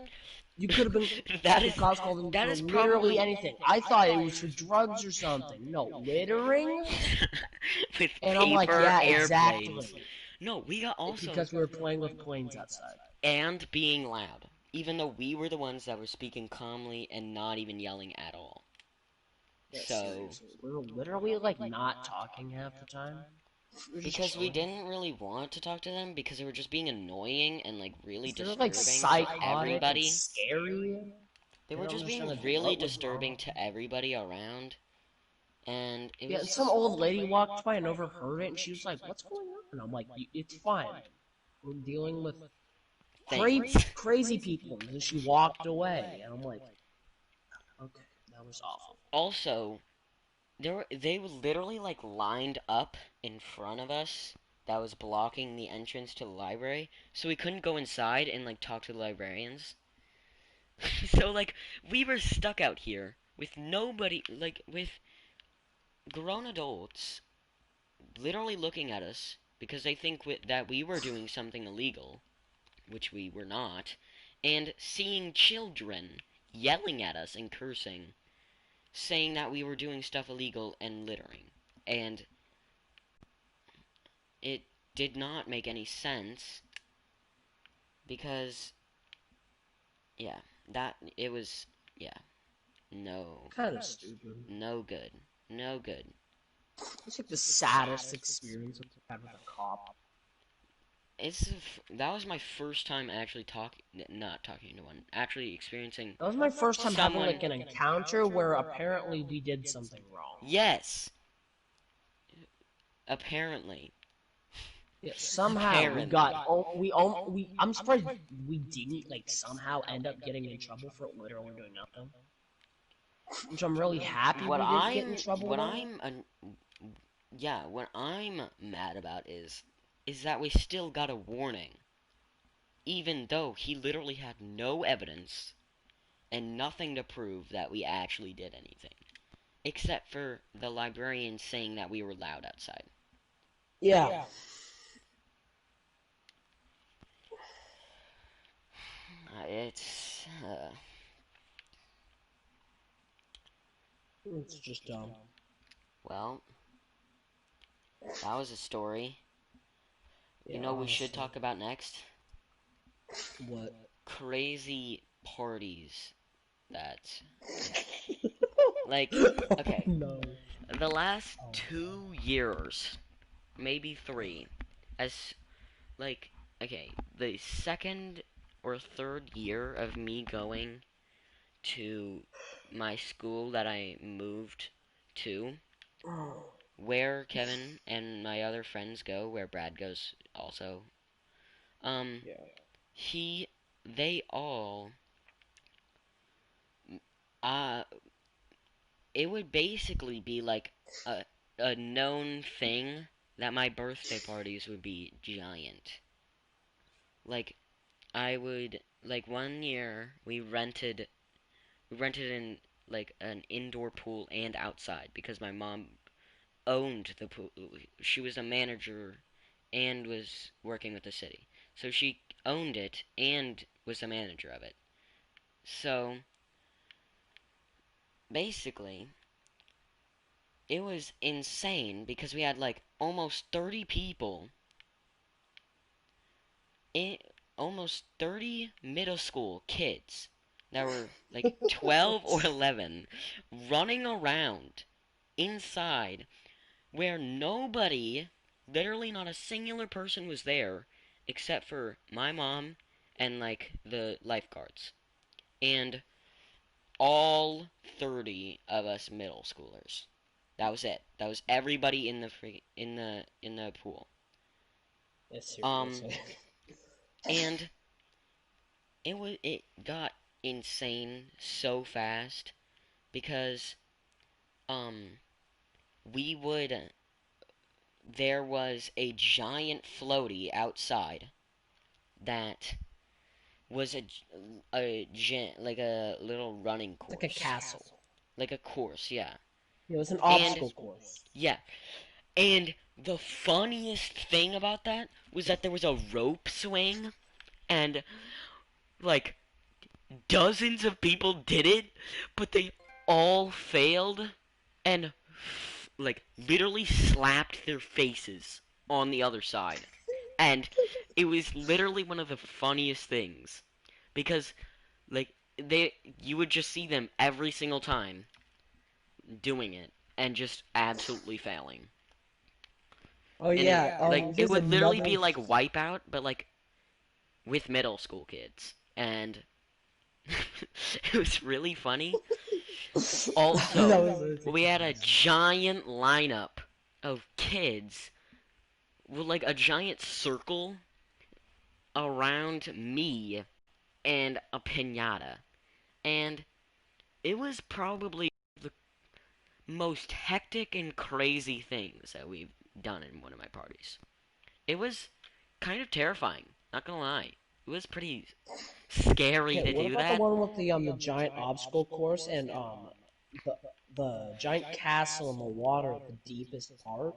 you could have been That is cops called him that for is literally probably anything. I thought it was for drugs or something. No, littering? with And I'm like, paper yeah, airplanes. exactly. No, we got also Because we were playing with planes outside. and being loud, even though we were the ones that were speaking calmly and not even yelling at all. Yeah, So, seriously. We were literally, like, not talking half the time. because we didn't really want to talk to them because they were just being annoying and like really They're disturbing like to psychotic everybody. and scary. They I were don't just being understand really what was disturbing wrong. to everybody around, and it Yeah, and was some old lady walked by and overheard it, and she was like, "What's going on?" And I'm like, "It's fine. We're dealing with things. crazy people." And then she walked away, and I'm like, "Okay, no." That was awful. Also, they were literally like lined up in front of us that was blocking the entrance to the library, so we couldn't go inside and like talk to the librarians. So like we were stuck out here with nobody, like with grown adults literally looking at us because they think that we were doing something illegal, which we were not, and seeing children yelling at us and cursing, saying that we were doing stuff illegal and littering. And it did not make any sense because, yeah, that, it was, yeah, no, Kind of stupid. no good, no good. It's like the saddest experience I've had with a cop. That was my first time actually not talking to one, actually experiencing. That was my first time having Someone- like an encounter where apparently we did something wrong. Yes, apparently. Yeah, somehow Apparently. we got I'm surprised we didn't like somehow end up getting in trouble for literally doing nothing. Which I'm really happy What we didn't get in trouble. what I'm mad about is that we still got a warning, even though he literally had no evidence and nothing to prove that we actually did anything, except for the librarian saying that we were loud outside. Yeah. It's It's just dumb. well, that was a story. Yeah, You know what we should honestly. talk about next? What? Crazy parties that like okay. No. The last 2 years, maybe 3, as like okay, the second or third year of me going to my school that I moved to, where Kevin and my other friends go, where Brad goes also. Yeah. He, they all, uh, it would basically be like a known thing that my birthday parties would be giant. Like, I would, like one year we rented in like an indoor pool and outside because my mom owned the pool. She was a manager and was working with the city. So she owned it and was the manager of it. So basically, it was insane because we had like almost 30 people, almost 30 middle school kids that were like 12 or 11 running around inside where nobody, literally not a singular person was there except for my mom and like the lifeguards and all 30 of us middle schoolers. That was it. That was everybody in the in the pool. Seriously. And it got insane so fast because um we would there was a giant floaty outside that was like a little running course. Like a castle. Like a course, yeah. Yeah, it was an obstacle course. Yeah. And the funniest thing about that was that there was a rope swing and like dozens of people did it, but they all failed and like literally slapped their faces on the other side. And it was literally one of the funniest things because like you would just see them every single time doing it and just absolutely failing. Oh And yeah, like it there's would literally be another- like Wipeout, but like with middle school kids, and it was really funny. That Also, was we had a giant lineup of kids with like a giant circle around me and a pinata, and it was probably the most hectic and crazy things that we've done in one of my parties. It was kind of terrifying, not gonna lie. It was pretty scary Okay, to what do about the that. one with the giant obstacle course and the the giant castle in the water at the deepest part?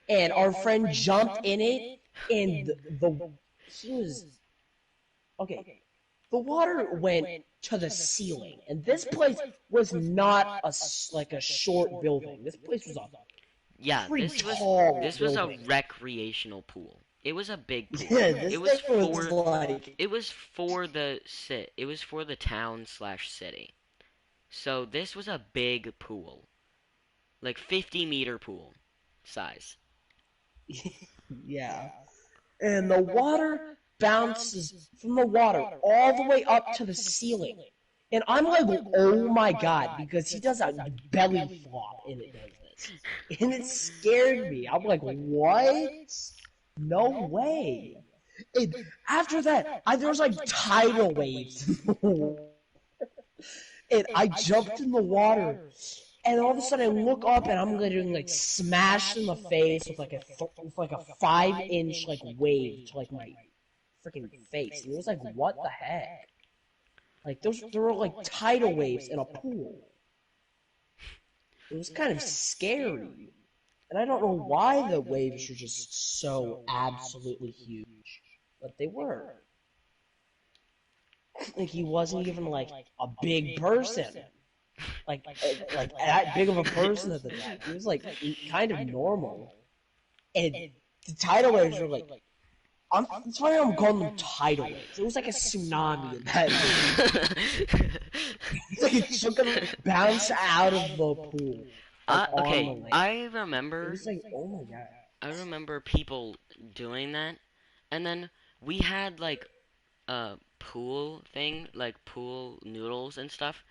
And our friend jumped in it, and the he was okay. The water went to the ceiling, and this place was not like a short building. This place was a Yeah, pretty this tall was a building. recreational pool. It was a big pool. Yeah, this It was thing was for like it was for the sit. It was for the town slash city. So this was a big pool, like 50-meter pool size. yeah. And the water bounces from the water all the way up to the ceiling. And I'm like, oh my god, because he does a belly flop and it does this. And it scared me. I'm like, what? No way. And after that, there was like tidal waves. And I jumped in the water. And all of a sudden, I look up and I'm getting like smashed in the face with like a 5-inch like wave to like my freaking face. And it was like, what the heck? Like there were like tidal waves in a pool. It was kind of scary, and I don't know why the waves are just so absolutely huge, but they were. Like he wasn't even like a big person. Like that big of a person at the time. He was like kind of normal. And the tidal waves were like, that's why I'm calling them tidal waves. It was like a tsunami in that movie. It's like it took them bounce out of the pool. Like on the Okay, lake. I It remember was like, oh my god. I remember people doing that, and then we had like a pool thing, like pool noodles and stuff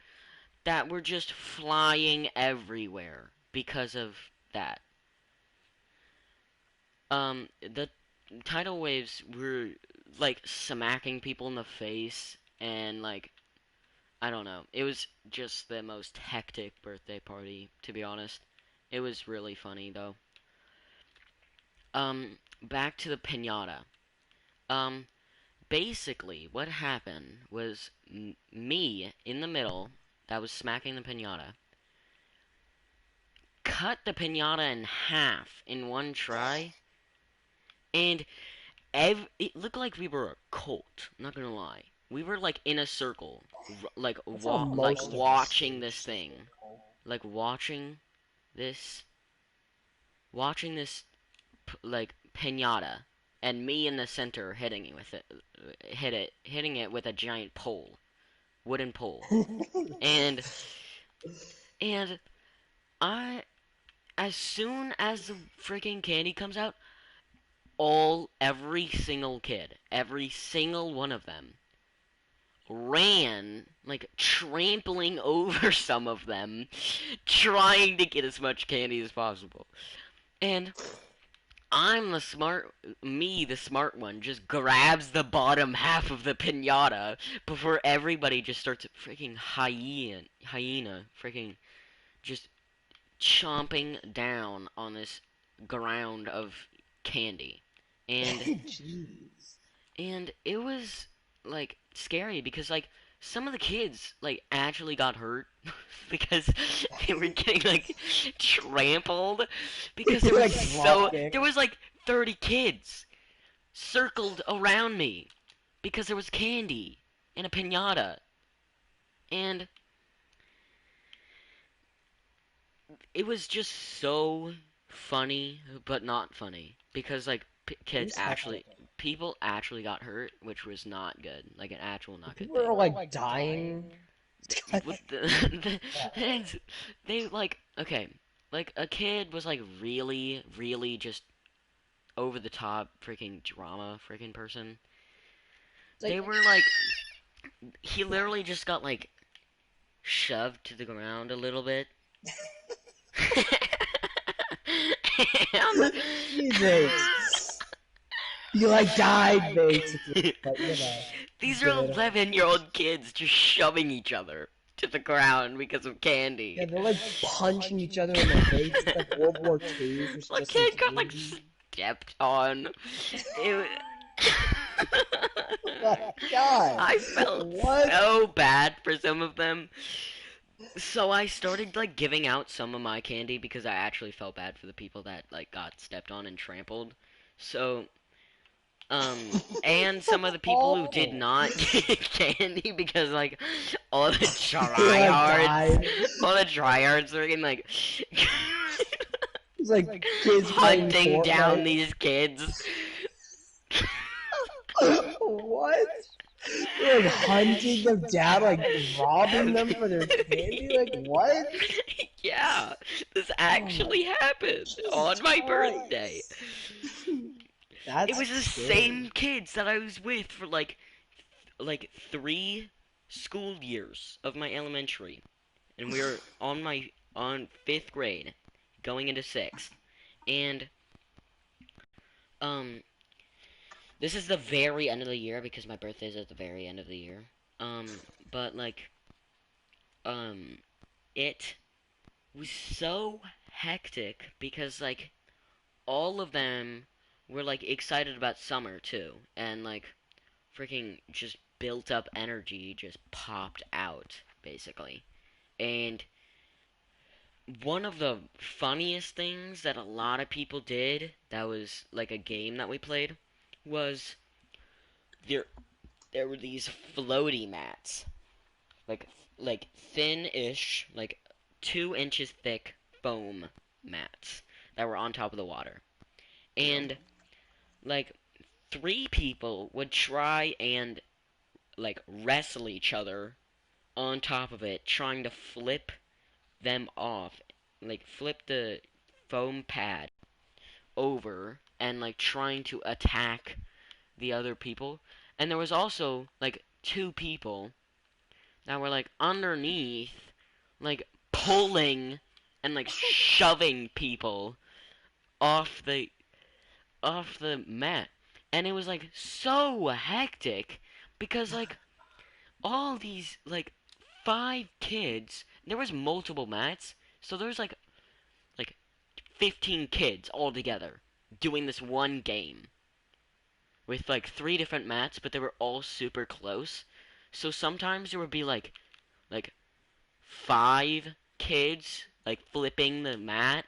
that were just flying everywhere because of that. The tidal waves were like smacking people in the face and like I don't know. It was just the most hectic birthday party, to be honest. It was really funny though. Back to the piñata. Um, Basically, what happened was me in the middle that was smacking the piñata cut the piñata in half in one try, and it looked like we were a cult. I'm not gonna lie, we were like in a circle, That's how like most of us watching this thing, like this, watching this like piñata, and me in the center hitting it with hitting it with a giant pole, wooden pole, and and I as soon as the freaking candy comes out, every single kid, every single one of them ran, like trampling over some of them, trying to get as much candy as possible. And the smart one, just grabs the bottom half of the piñata before everybody just starts freaking hyena, freaking just chomping down on this ground of candy. And Jeez. and it was like scary because like some of the kids like actually got hurt because they were getting like trampled because there was Like drop kick. there was like 30 kids circled around me because there was candy and a piñata, and it was just so funny but not funny because like It was hectic. people actually got hurt, which was not good, like an actual not good People thing. were like dying. With they like okay, like a kid was like really just over the top freaking drama freaking person. It's They like, were like he literally just got like shoved to the ground a little bit. And- Jesus. You like died basically, but you know, These are did. 11-year-old kids just shoving each other to the ground because of candy. Yeah, they're like punching each other in the face. It's like World War II, just Like in kid got like candy. stepped on. It was... Oh my god. I felt What? so bad for some of them. So I started like giving out some of my candy because I actually felt bad for the people that like got stepped on and trampled. So and some of the people who did Awful. not get candy because like all the They like tryhards, died. all the tryhards were in like It's like kids playing hunting down Fortnite. these kids. What? They're like hunting them down, like robbing them for their candy? Like what? Yeah, this actually happened on my birthday. That's It was the scary. same kids that I was with for like 3 school years of my elementary, and we were on 5th grade, going into 6th, and um, this is the very end of the year because my birthday is at the very end of the year. But like, it was so hectic because like all of them were like excited about summer too, and like freaking just built up energy just popped out basically. And one of the funniest things that a lot of people did that was like a game that we played was there there were these floaty mats, like thin-ish, like 2 inches thick foam mats that were on top of the water. And like 3 people would try and like wrestle each other on top of it, trying to flip them off, like flip the foam pad over and like trying to attack the other people. And there was also like 2 people that were like underneath, like pulling and like shoving people off the mat. And it was like so hectic because like all these like 5 kids, there was multiple mats, so there was like 15 kids all together doing this one game with like 3 different mats, but they were all super close. So sometimes there would be like 5 kids like flipping the mat,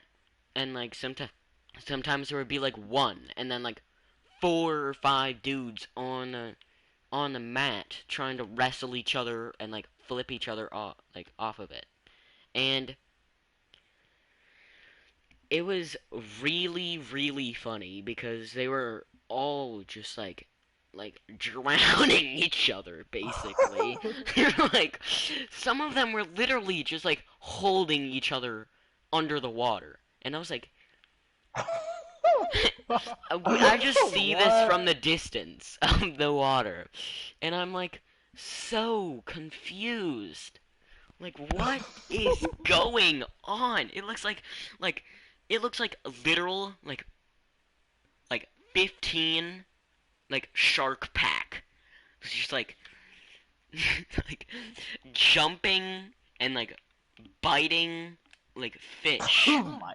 and like sometimes there would be like one, and then like 4 or 5 dudes on the mat trying to wrestle each other and like flip each other off of it. And it was really really funny because they were all just like drowning each other basically. Like some of them were literally just like holding each other under the water. And I was like, I just see this from the distance of the water, and I'm like so confused. Like, what is going on? Like it looks like a literal like 15 like shark pack. It's just like like jumping and like biting like fish. Oh my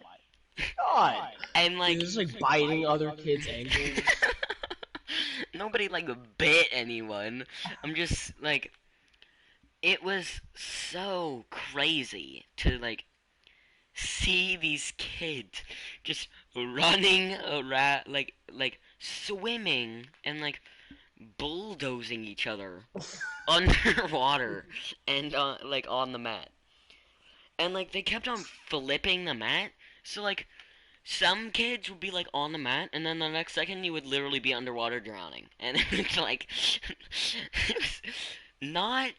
god. And like Dude, this is like biting other kids' ankles. nobody like bit anyone. I'm just like, it was so crazy to like see these kids just running around like swimming and like bulldozing each other underwater and like on the mat. And like they kept on flipping the mat. So like some kids would be like on the mat, and then the next second you would literally be underwater drowning. And it's like, it was not.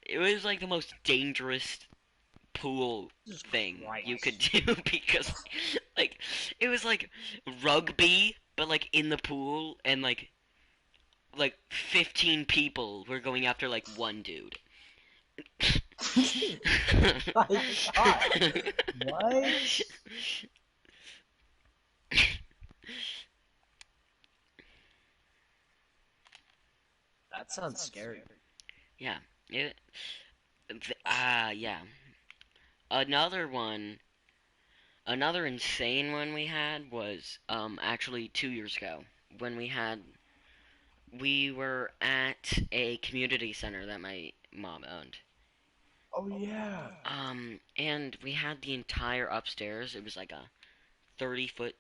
It was like the most dangerous pool thing you could do because, like, it was like rugby, but like in the pool, and like 15 people were going after like one dude. My god. What? That sounds scary. Yeah, it Yeah. Another one, another insane one we had was actually 2 years ago when we were at a community center that my mom owned. Oh yeah. And we had the entire upstairs. It was like a 30 foot,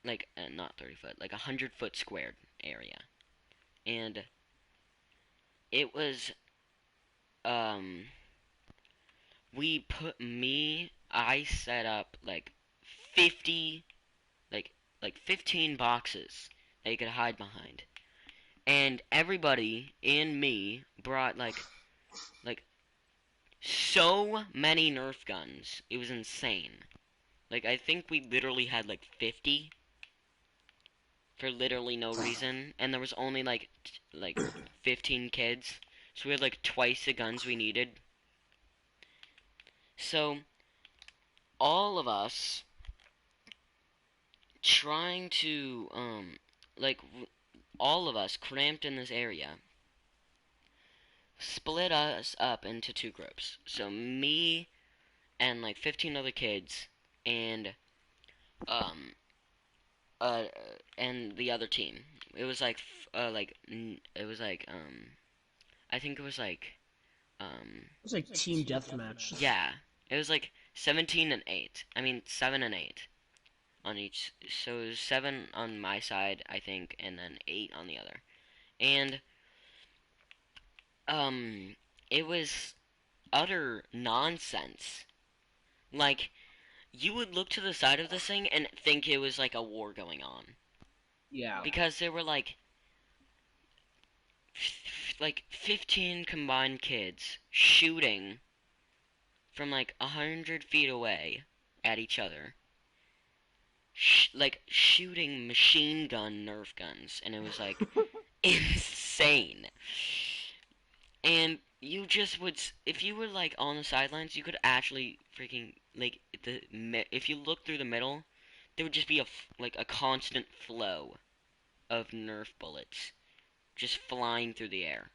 like not 30 foot, like 100 foot squared area, and it was um we put me I set up like 50 like 15 boxes that you could hide behind. And everybody and me brought like so many Nerf guns. It was insane. Like I think we literally had like 50 for literally no reason, and there was only like 15 kids. So we had like twice the guns we needed. So all of us trying to like all of us cramped in this area split us up into two groups. So me and like 15 other kids and um uh and the other team. It was it was I think it was It was like team deathmatch. yeah, it was like 17 and 8. I mean 7 and 8 on each. So it was 7 on my side, I think, and then 8 on the other. And um it was utter nonsense. Like you would look to the side of this thing and think it was like a war going on Yeah. because there were like 15 combined kids shooting from like 100 feet away at each other, like shooting machine gun Nerf guns, and it was like insane. And you just would, if you were like on the sidelines, you could actually freaking like if you look through the middle, there would just be like a constant flow of Nerf bullets just flying through the air.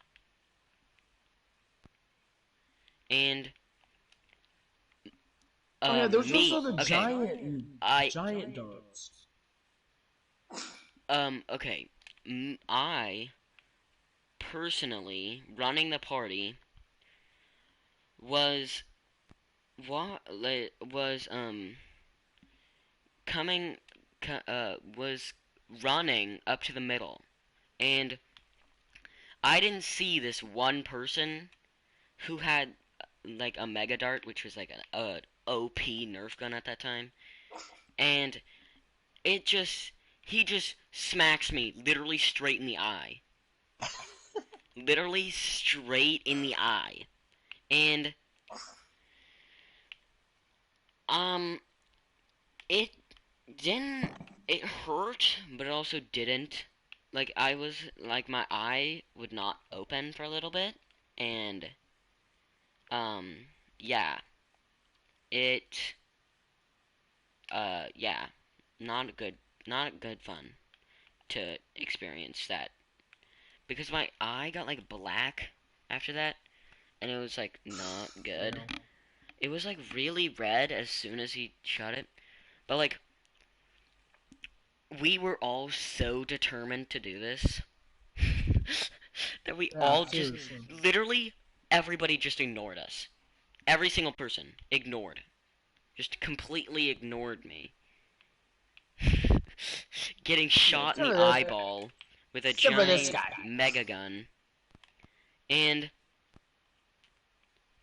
And Oh yeah, there's me, also the okay, giant giant darts. okay, I personally running the party was what was coming was running up to the middle, and I didn't see this one person who had like a mega dart, which was like an OP Nerf gun at that time, and it just he just smacks me literally straight in the eye, literally straight in the eye, and um it didn't it hurt, but it also didn't. Like I was like my eye would not open for a little bit, and um yeah, it yeah, not good, not good fun to experience that because my eye got like black after that, and it was like not good. It was like really red as soon as he shot it, but like we were all so determined to do this that we Yeah, all just seriously. literally everybody just ignored us. Every single person ignored, just completely ignored me. Getting shot in Except the for this, eyeball with a except for this giant guy. mega gun. And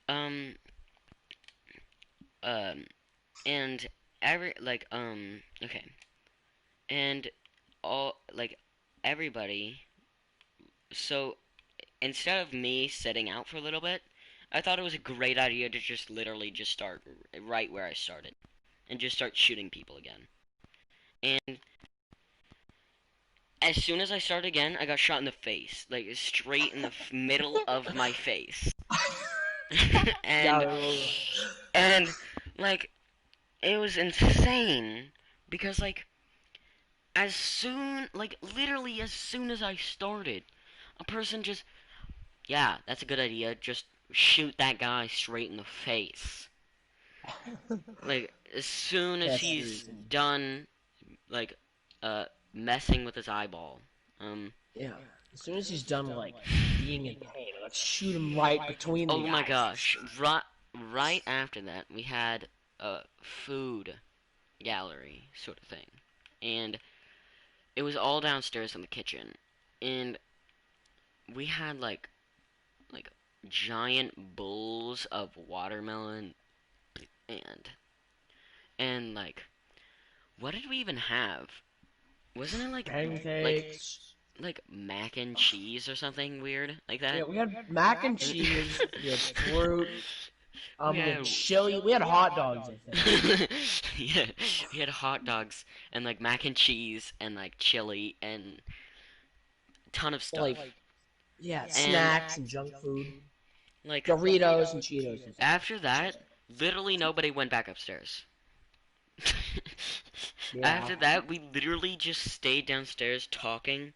um um and every okay. And all like everybody, so instead of me sitting out for a little bit, I thought it was a great idea to just literally just start right where I started and just start shooting people again. And as soon as I started again, I got shot in the face, like straight in the middle of my face. and Yeah, and like it was insane because literally as soon as I started, a person just, yeah, that's a good idea. Just shoot that guy straight in the face. Like, as soon as That's the he's reason. done, like, messing with his eyeball. Yeah. As soon as he's done, like, being in pain, let's shoot him right between the Oh my eyes. gosh. Right after that, we had a food gallery sort of thing. And it was all downstairs in the kitchen. And we had, like giant bowls of watermelon and like, what did we even have? Wasn't it Pancakes. like mac and cheese or something weird like that? Yeah, we had mac and cheese. We had fruit. We Yeah. had chili. We had hot dogs, I think. Yeah, we had hot dogs and like mac and cheese and like chili and a ton of stuff. Like, yeah, snacks and junk food. Like, Doritos and Cheetos. And stuff. after that, literally nobody went back upstairs. Yeah. After that, we literally just stayed downstairs talking.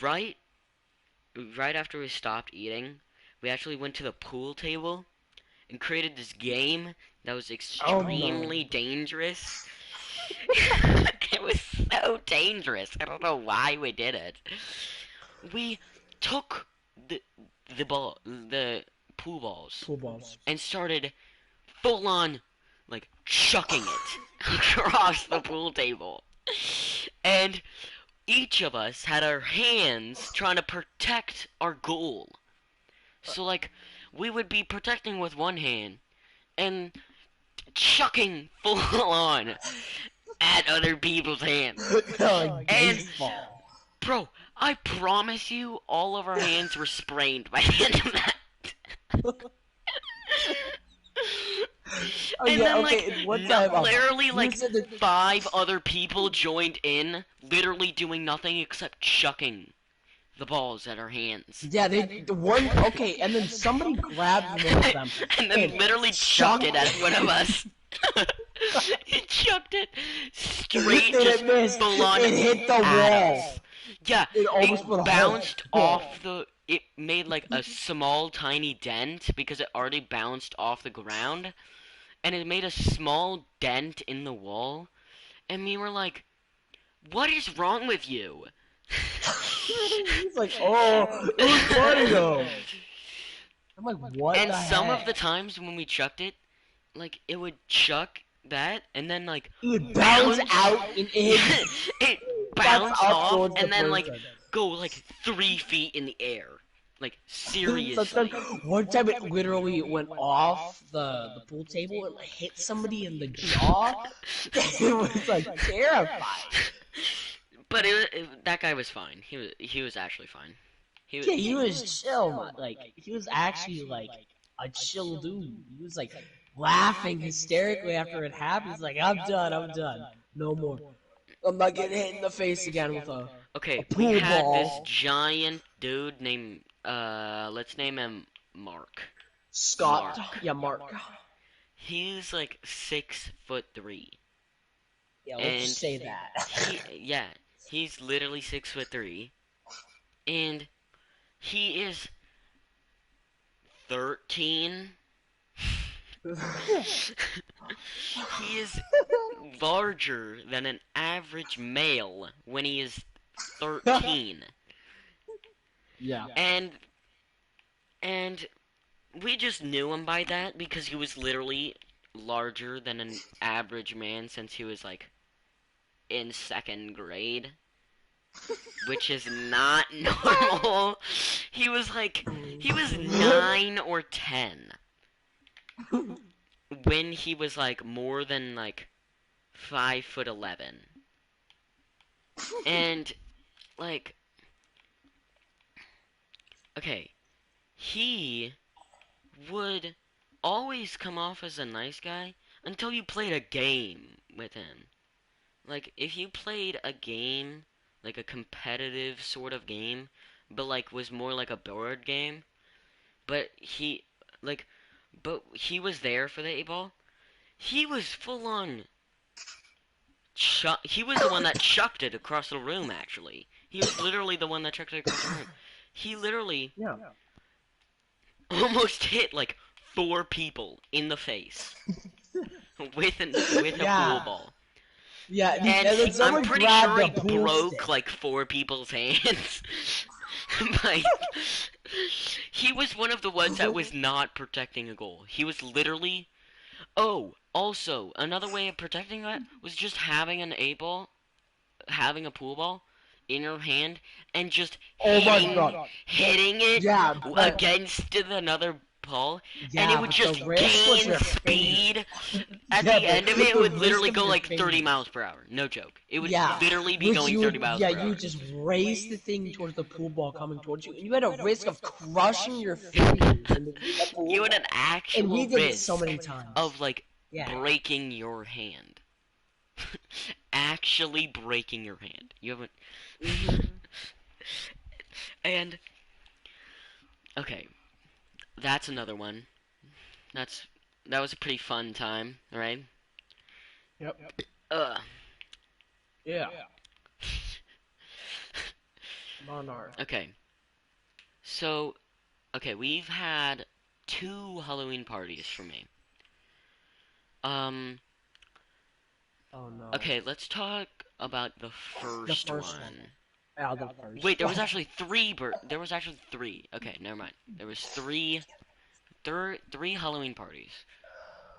Right after we stopped eating, we actually went to the pool table and created this game that was extremely dangerous. It was so dangerous. I don't know why we did it. We took the pool balls and started full on like chucking it across the pool table. And each of us had our hands trying to protect our goal. So like we would be protecting with one hand and chucking full on at other people's hands. Like And baseball. bro, I promise you all of our hands were sprained by the end of that. Oh, And yeah, then okay, like one time, literally you like said that- 5 other people joined in, literally doing nothing except chucking the balls at our hands. Yeah, okay, and then somebody grabbed one of them And then literally chucked it at one of us. He chucked it straight, And just it missed. full on It hit the at wall. us. Yeah, It almost put a bounced hole. off the. It made like a small, tiny dent because it already bounced off the ground, and it made a small dent in the wall. And we were like, "What is wrong with you?" He's like, oh, it was funny though. I'm like, what And the some heck? of the times when we chucked it, like it would chuck that, and then like It would bounce out and it bounced off, and then like go like 3 feet in the air, like seriously. One time it literally went off the pool table and like, hit somebody in the jaw. It was like terrifying. But that guy was fine. He was actually fine. Yeah, he was chill, man. Like he was actually like a chill dude. He was like laughing hysterically after it happened. He's like, I'm done, no more. I'm not getting hit in the face again with a Okay, pool we had ball. this giant dude named let's name him Mark. Scott. Mark. Yeah, Mark. He's like 6'3". Yeah, let's just say that. He's literally 6'3", and he is 13. He is larger than an average male when he is 13. Yeah. And we just knew him by that because he was literally larger than an average man since he was like in 2nd grade, which is not normal. He was 9 or 10 when he was like more than like 5'11", and like, okay, he would always come off as a nice guy until you played a game with him. Like, if you played a game, like a competitive sort of game, but like was more like a board game, but he was there for the 8-ball, he was full on he was the one that chucked it across the room, actually. He was literally the one that chucked it across the room. He literally... Yeah. almost hit like 4 people in the face with a pool Yeah. ball. Yeah, And and then I'm someone pretty grabbed sure a he pool broke stick. like 4 people's hands. Like, he was one of the ones that was not protecting a goal. He was literally. Oh, also, another way of protecting that was just having an 8 ball, having a pool ball in your hand, and just Oh my god. hitting it Yeah, but against another ball, and it yeah, would but the just risk was gain your finger. speed. At Yeah, the but end of it, it the would risk literally of go your like 30 finger. miles per hour. No joke. It would Yeah, literally be which going you 30 would, miles yeah, per you hour. would just race the thing towards the pool ball coming towards you, and you had a risk of crushing your fingers in the pool You had ball. an And we actual did it so risk many times. of like Yeah. breaking your hand. Actually breaking your hand. You haven't. And okay, that's another one. That was a pretty fun time, right? Yep. Ugh. Yeah. Monarch. Okay. So, okay, we've had 2 Halloween parties for me. Um, Oh no. okay, let's talk about the first first one. one. Yeah, the first. Wait, there was actually 3 there was actually 3. Okay, never mind. There was 3 Halloween parties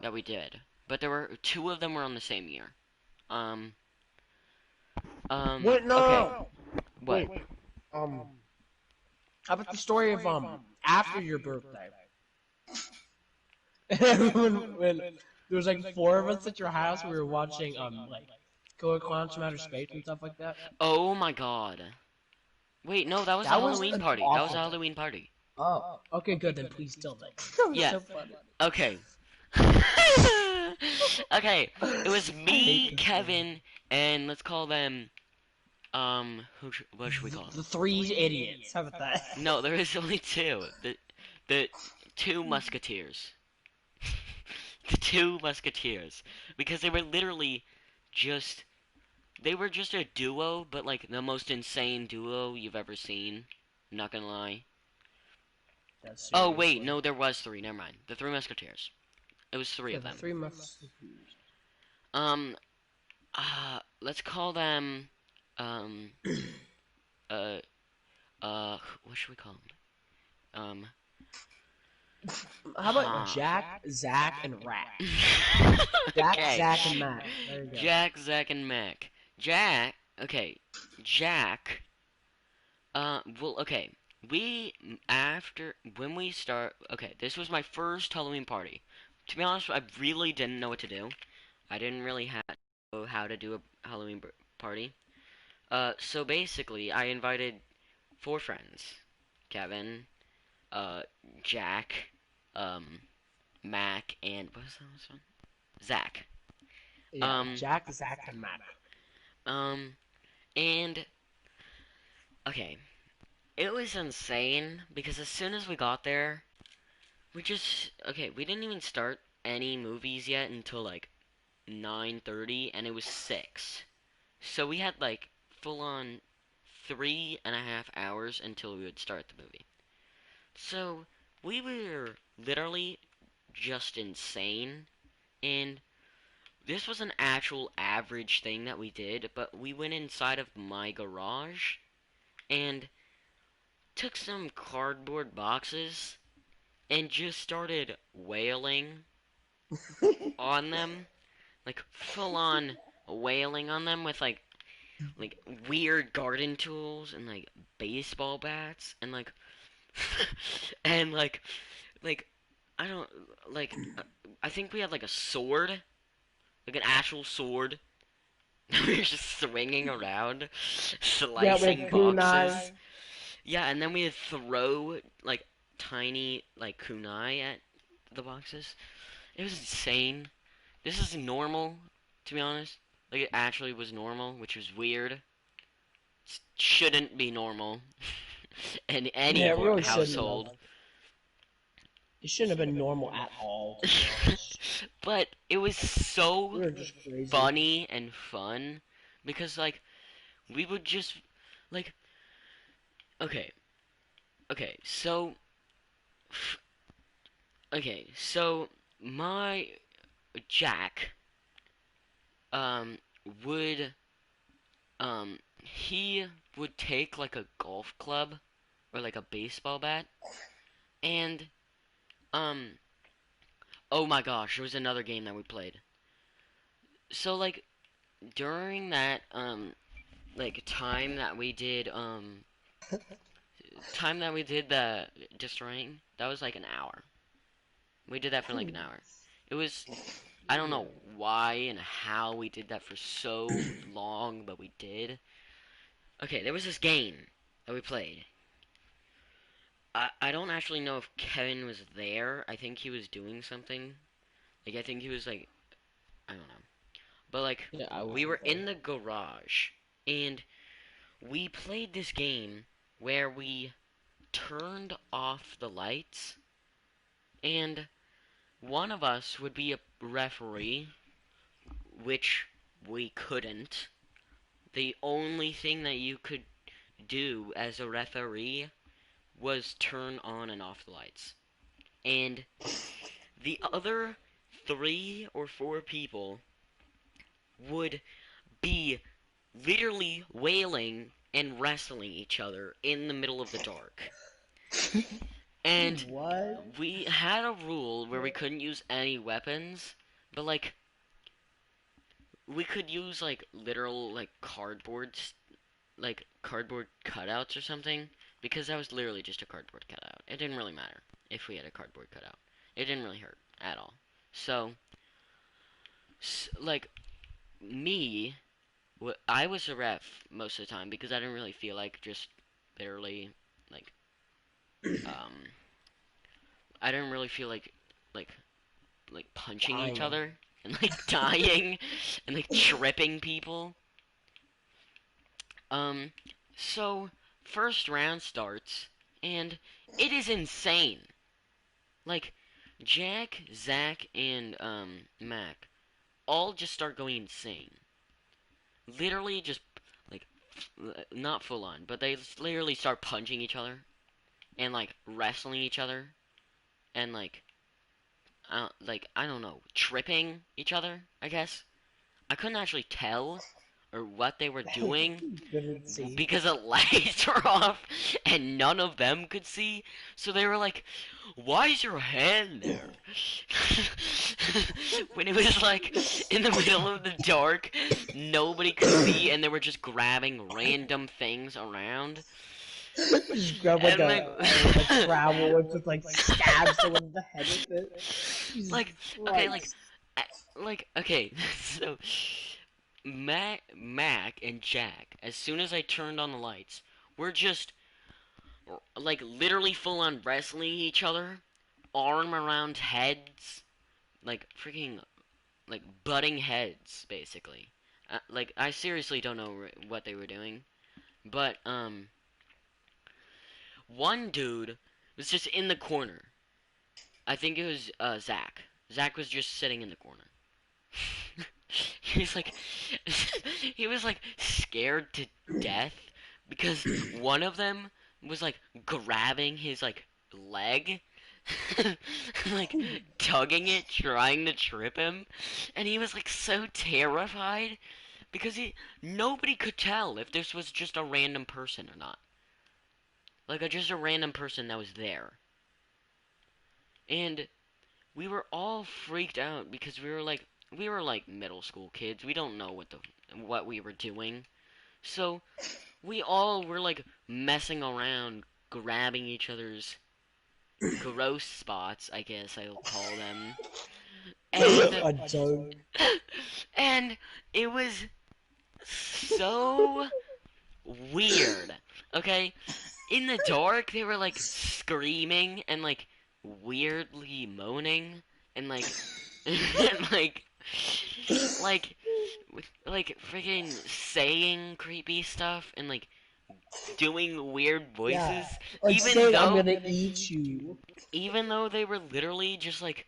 that we did. But there were 2 of them were on the same year. Um Wait, no, okay. no. What? Wait. How about the story of after your birthday? And everyone, when there was like 4 of us at your house, we were watching like Go Quantum Outer Space and stuff like that. Oh my god. Wait, no, that was a That was Halloween an party. That was a awful. Halloween party. Oh, okay, good. Then please tell me. That was Yeah. so funny. Okay. Okay. It was I me, hate Kevin, and let's call them what should we call them? the 3 idiots. How about that? No, there is only 2. The 2 musketeers. The 2 musketeers, because they were literally just they were just a duo, but like the most insane duo you've ever seen. I'm not gonna lie. Oh wait, no, there was 3. Never mind. The 3 musketeers. It was 3 Yeah, of the them. 3 musketeers. Let's call them uh what should we call them? How about Jack, Zach, and Rat? Jack, Okay. Zach, and Matt. There you go. Jack, Zach, and Mac. Jack, okay, Jack, well, okay, when we start, okay, this was my first Halloween party. To be honest, I really didn't know what to do. I didn't really know how to do a Halloween party. So basically, I invited 4 friends. Kevin, uh, Jack, um, Mac, and, what was that one? Zach. Yeah, Jack, Zach, and Matt. And, okay, it was insane, because as soon as we got there, we didn't even start any movies yet until, like, 9:30, and it was 6. So we had, like, full-on 3.5 hours until we would start the movie. So, we were literally just insane, and this was an actual average thing that we did, but we went inside of my garage, and took some cardboard boxes and just started wailing on them, like full on wailing on them with like weird garden tools and like baseball bats and like and like I don't like I think we had like a sword, like an actual sword. We were just swinging around, Yeah, slicing with boxes. kunai. Yeah, and then we'd throw like tiny like kunai at the boxes. It was insane. This is normal, to be honest. Like it actually was normal, which was weird. Shouldn't be normal in any Yeah, it really shouldn't household. have. It shouldn't have been normal at all, to be honest. But it was We so were just crazy. funny and fun because like we would just like okay, so Okay, so my Jack um would he would take like a golf club or like a baseball bat and um oh my gosh, there was another game that we played. So like during that like time that we did the destroying, that was like an hour. We did that for like an hour. It was I don't know why and how we did that for so long, but we did. Okay, there was this game that we played. I don't actually know if Kevin was there. I think he was doing something. Like I think he was like I don't know. But like Yeah, I we was were there. in the garage and we played this game where we turned off the lights and one of us would be a referee, which we couldn't. The only thing that you could do as a referee was turn on and off the lights. And the other 3 or 4 people would be literally wailing and wrestling each other in the middle of the dark. And What? we had a rule where we couldn't use any weapons, but like we could use like literal like cardboard cutouts or something because that was literally just a cardboard cutout. It didn't really matter if we had a cardboard cutout. It didn't really hurt at all. So like me, I was a ref most of the time because I didn't really feel like just barely like um I didn't really feel like punching each Dying. other and like dying and like tripping people. Um, so first round starts and it is insane. Like Jack, Zach, and Mac all just start going insane. Literally just like not full on, but they literally start punching each other and like wrestling each other and like I don't know, tripping each other, I guess. I couldn't actually tell or what they were doing Couldn't see. because the lights were off and none of them could see. So they were like, "Why is your hand there?" When it was like in the middle of the dark, nobody could see, and they were just grabbing random things around. Just grab like And a travel and just like stab someone in the head with it. Jesus like okay, Christ. okay, so Mac and Jack, as soon as I turned on the lights, were just like literally full on wrestling each other, arm around heads, like freaking like butting heads, basically. Like I seriously don't know what they were doing, but one dude was just in the corner. I think it was Zach. Zach was just sitting in the corner. he was like he was like scared to death because one of them was like grabbing his like leg like tugging it trying to trip him and he was like so terrified because nobody could tell if this was just a random person or not, like just a random person that was there. And we were all freaked out because we were like middle school kids. We don't know what we were doing. So we all were like messing around, grabbing each other's gross spots, I guess I'll call them. And A joke. and it was so weird. Okay? In the dark, they were like screaming and like weirdly moaning and and like like freaking saying creepy stuff and like doing weird Yeah. voices Like even saying I'm though gonna eat you. even though they were literally just like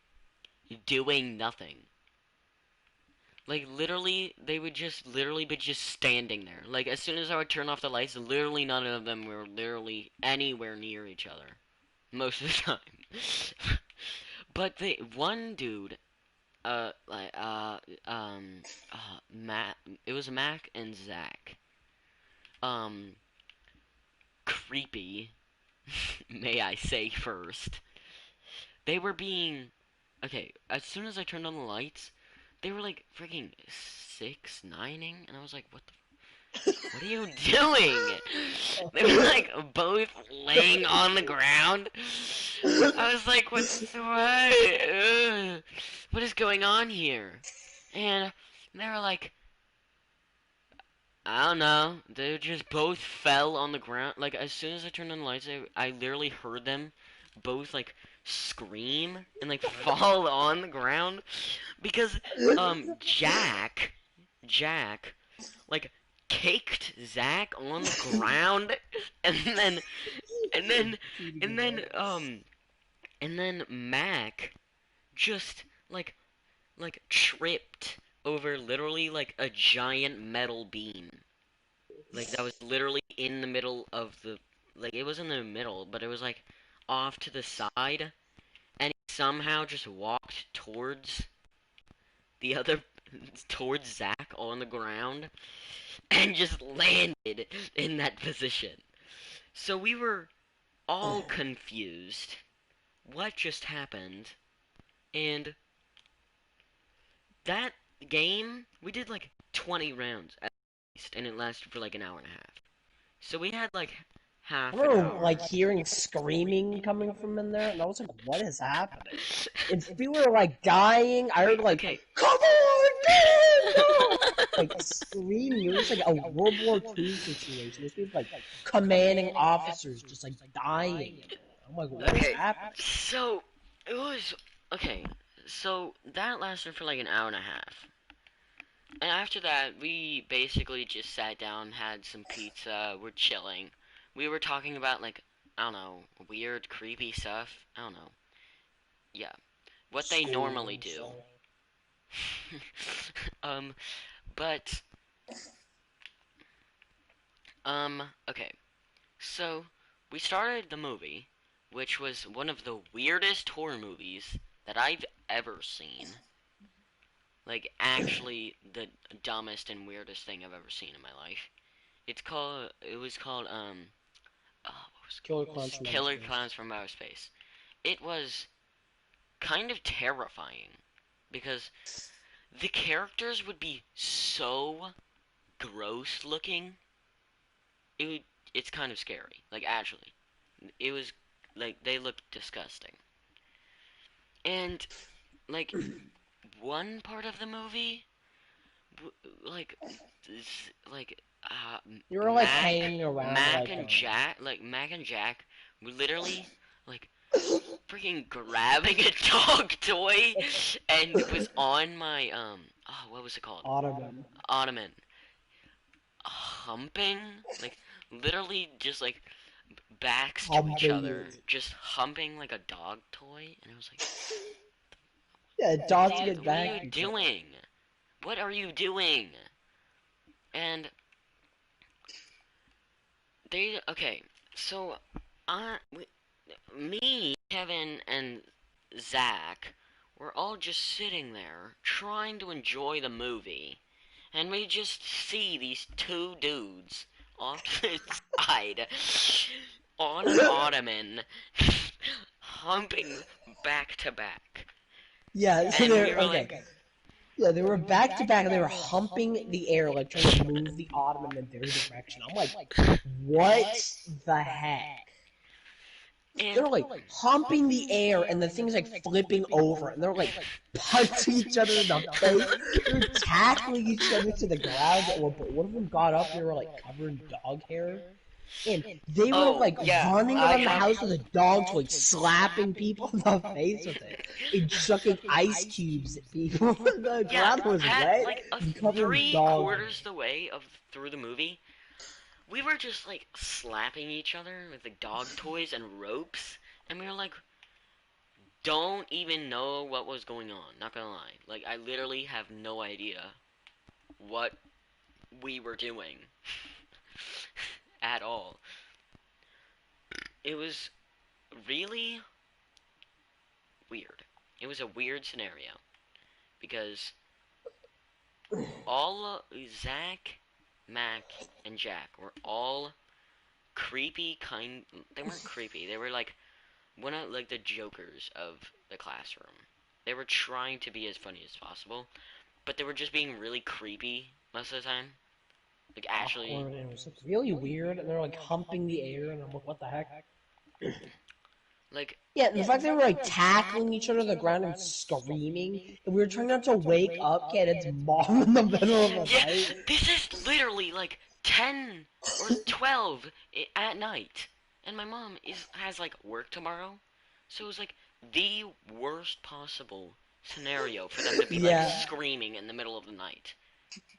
doing nothing. Like literally they would just literally be just standing there. Like as soon as I would turn off the lights, literally none of them were literally anywhere near each other most of the time. But the one dude, like Matt, it was Mac and Zach. Um, Creepy, may I say first. They were being okay. As soon as I turned on the lights, they were like freaking 6-9ing, and I was like, what are you doing? They were like both laying on the ground. I was like, what is going on here? And they were like, I don't know. They just both fell on the ground. Like as soon as I turned on the lights, I literally heard them both like scream and like fall on the ground because Jack like caked Zach on the ground and then and then and then and then Mac just like tripped over literally like a giant metal beam. Like that was literally in the middle of the like it was in the middle, but it was like off to the side and he somehow just walked the other towards Zach on the ground and just landed in that position. So we were all confused. What just happened? And that game, we did like 20 rounds at least, and it lasted for like an hour and a half. So we had like I half an remember hour. like hearing screaming coming from in there, and I was like, "What is happening?" If we were like dying, I heard like, Okay. "Come on, man, no!" Like screaming. It was like a World War II situation. This was like commanding officers just like dying. I'm like, "What is Okay. happening?" So it was okay. So that lasted for like an hour and a half. And after that, we basically just sat down, had some pizza, we're chilling. We were talking about like I don't know, weird, creepy stuff. I don't know. Yeah, what they School normally and do. stuff. um, but okay. So we started the movie, which was one of the weirdest horror movies that I've ever seen. Like actually the dumbest and weirdest thing I've ever seen in my life. It was called what was Killer Clowns from Outer Killer Space. Clowns from Outer Space. It was kind of terrifying because the characters would be so gross looking. It would, it's kind of scary. Like actually, it was like they looked disgusting. And like one part of the movie, like like You were like hanging around Mac like and Jack, like Mac and Jack, were literally like freaking grabbing a dog toy, and it was on my oh, what was it called? Ottoman. Ottoman. Humping, like literally just like backs to each Humping other, it. just humping like a dog toy, and I was like, Yeah, what dogs are you, get what are back you to each other. doing? What are you doing? And they okay, so I me, Kevin, and Zach were all just sitting there trying to enjoy the movie, and we just see these two dudes off to the side on an ottoman humping back to back. Yeah, so And we they're were okay. like, Yeah, they were back to back and they were humping the air, like trying to move the ottoman in their direction. I'm like, what the heck? They're and like humping the air and the thing's like flipping over and they're like punching each other in the face. They're tackling each other to the ground. At one of them got up and they were like covered in dog hair. And they were oh like yeah, running I around the have house with the dogs, like slapping people in the face with it and chucking ice cubes at people. The yeah, ground was had wet like a and covered in three dog hair. quarters the way of through the movie. We were just like slapping each other with like dog toys and ropes, and we were like, don't even know what was going on. Not gonna lie, like I literally have no idea what we were doing at all. It was really weird. It was a weird scenario because all Zach, Mac, and Jack were all creepy kind. They weren't creepy. They were like one of like the jokers of the classroom. They were trying to be as funny as possible, but they were just being really creepy most of the time. Like actually, Awkward, and it was like really weird, and they're like humping the air, and I'm like, what the heck? like Yeah, and the fact they were like tackling each other to the ground and screaming, and we were trying not to wake up Kenneth's mom in the middle of the yeah, night. this is literally like 10 or 12 at night, and my mom has like work tomorrow, so it was like the worst possible scenario for them to be like Yeah. screaming in the middle of the night.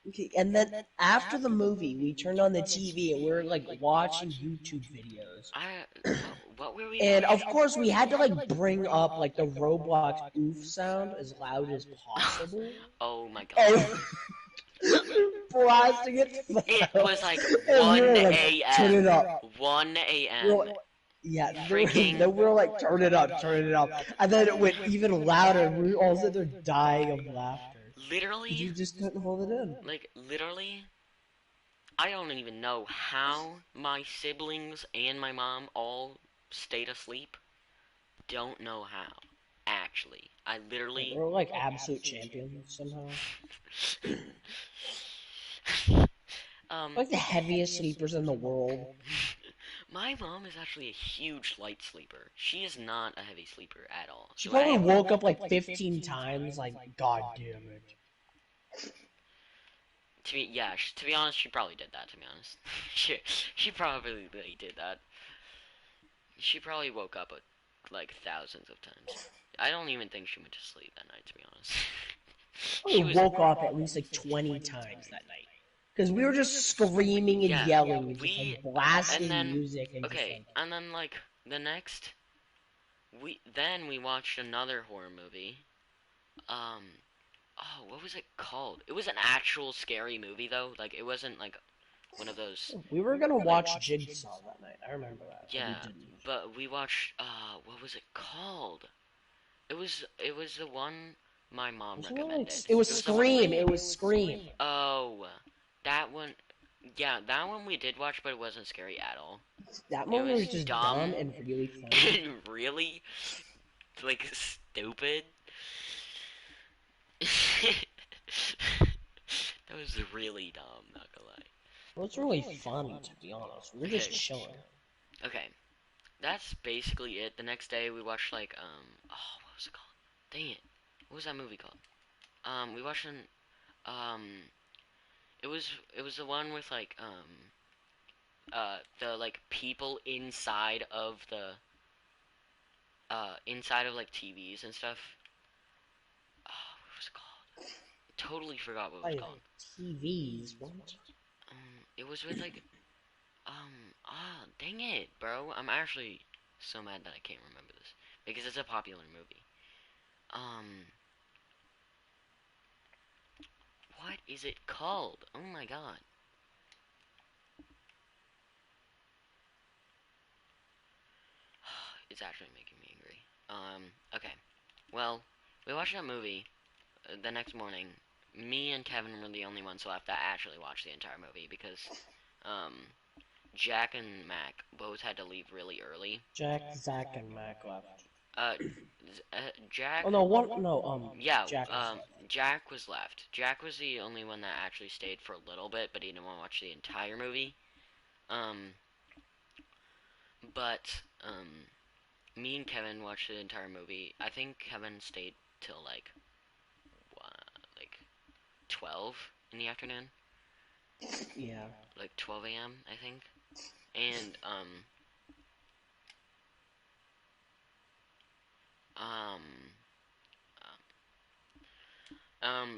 Okay, and then after the movie, we turned on the TV and we were like watching YouTube videos. What were we And of watching? course, we had to like bring up like the Roblox oof sound as loud as possible. Oh my god. And blasting it. It was like And we 1 were like, turn it a.m. up. 1 We a.m. were like, yeah, Freaking. then we were like, turn it up, turn it up. And then it went even louder, and we all sitting there dying of laughter. Literally, You just couldn't hold it in. like, literally, I don't even know how my siblings and my mom all stayed asleep. Don't know how. Actually, I literally. We're like absolute champions somehow. Like the heaviest sleepers in the world. My mom is actually a huge light sleeper. She is not a heavy sleeper at all. She So probably woke up like 15 times, like, god damn it. To be honest, she probably did that, to be honest. she probably did that. She probably woke up like thousands of times. I don't even think she went to sleep that night, to be honest. She woke up at least like 20 times that night. Because we were just screaming and yelling, and just like blasting music and just like... and then like the next, we watched another horror movie. Oh, what was it called? It was an actual scary movie though. Like it wasn't like one of those. We were gonna watch Jigsaw that night. I remember that. Yeah, but we watched. What was it called? It was the one my mom recommended. It was Scream. It was Scream. Oh, that one. Yeah, that one we did watch, but it wasn't scary at all. That one was just dumb and really funny. And really, like, stupid. That was really dumb, not gonna lie. Well, it's really funny, to be honest. We're just chilling. Okay, that's basically it. The next day we watched like oh, what was it called? Dang it, what was that movie called? We watched it was the one with like the like people inside of the inside of like TVs and stuff. Oh, what was it called? Totally forgot what it was called. TVs, what? It was with like dang it, bro. I'm actually so mad that I can't remember this because it's a popular movie. What is it called? Oh my god. It's actually making me angry. Okay. Well, we watched that movie the next morning. Me and Kevin were the only ones left that actually watched the entire movie because, Jack and Mac both had to leave really early. Jack, Zach, and Mac left. Jack. Oh no, what? No, yeah, Jack was left. Jack was the only one that actually stayed for a little bit, but he didn't want to watch the entire movie. But me and Kevin watched the entire movie. I think Kevin stayed till like 12 in the afternoon. Yeah. Like 12 a.m. I think. And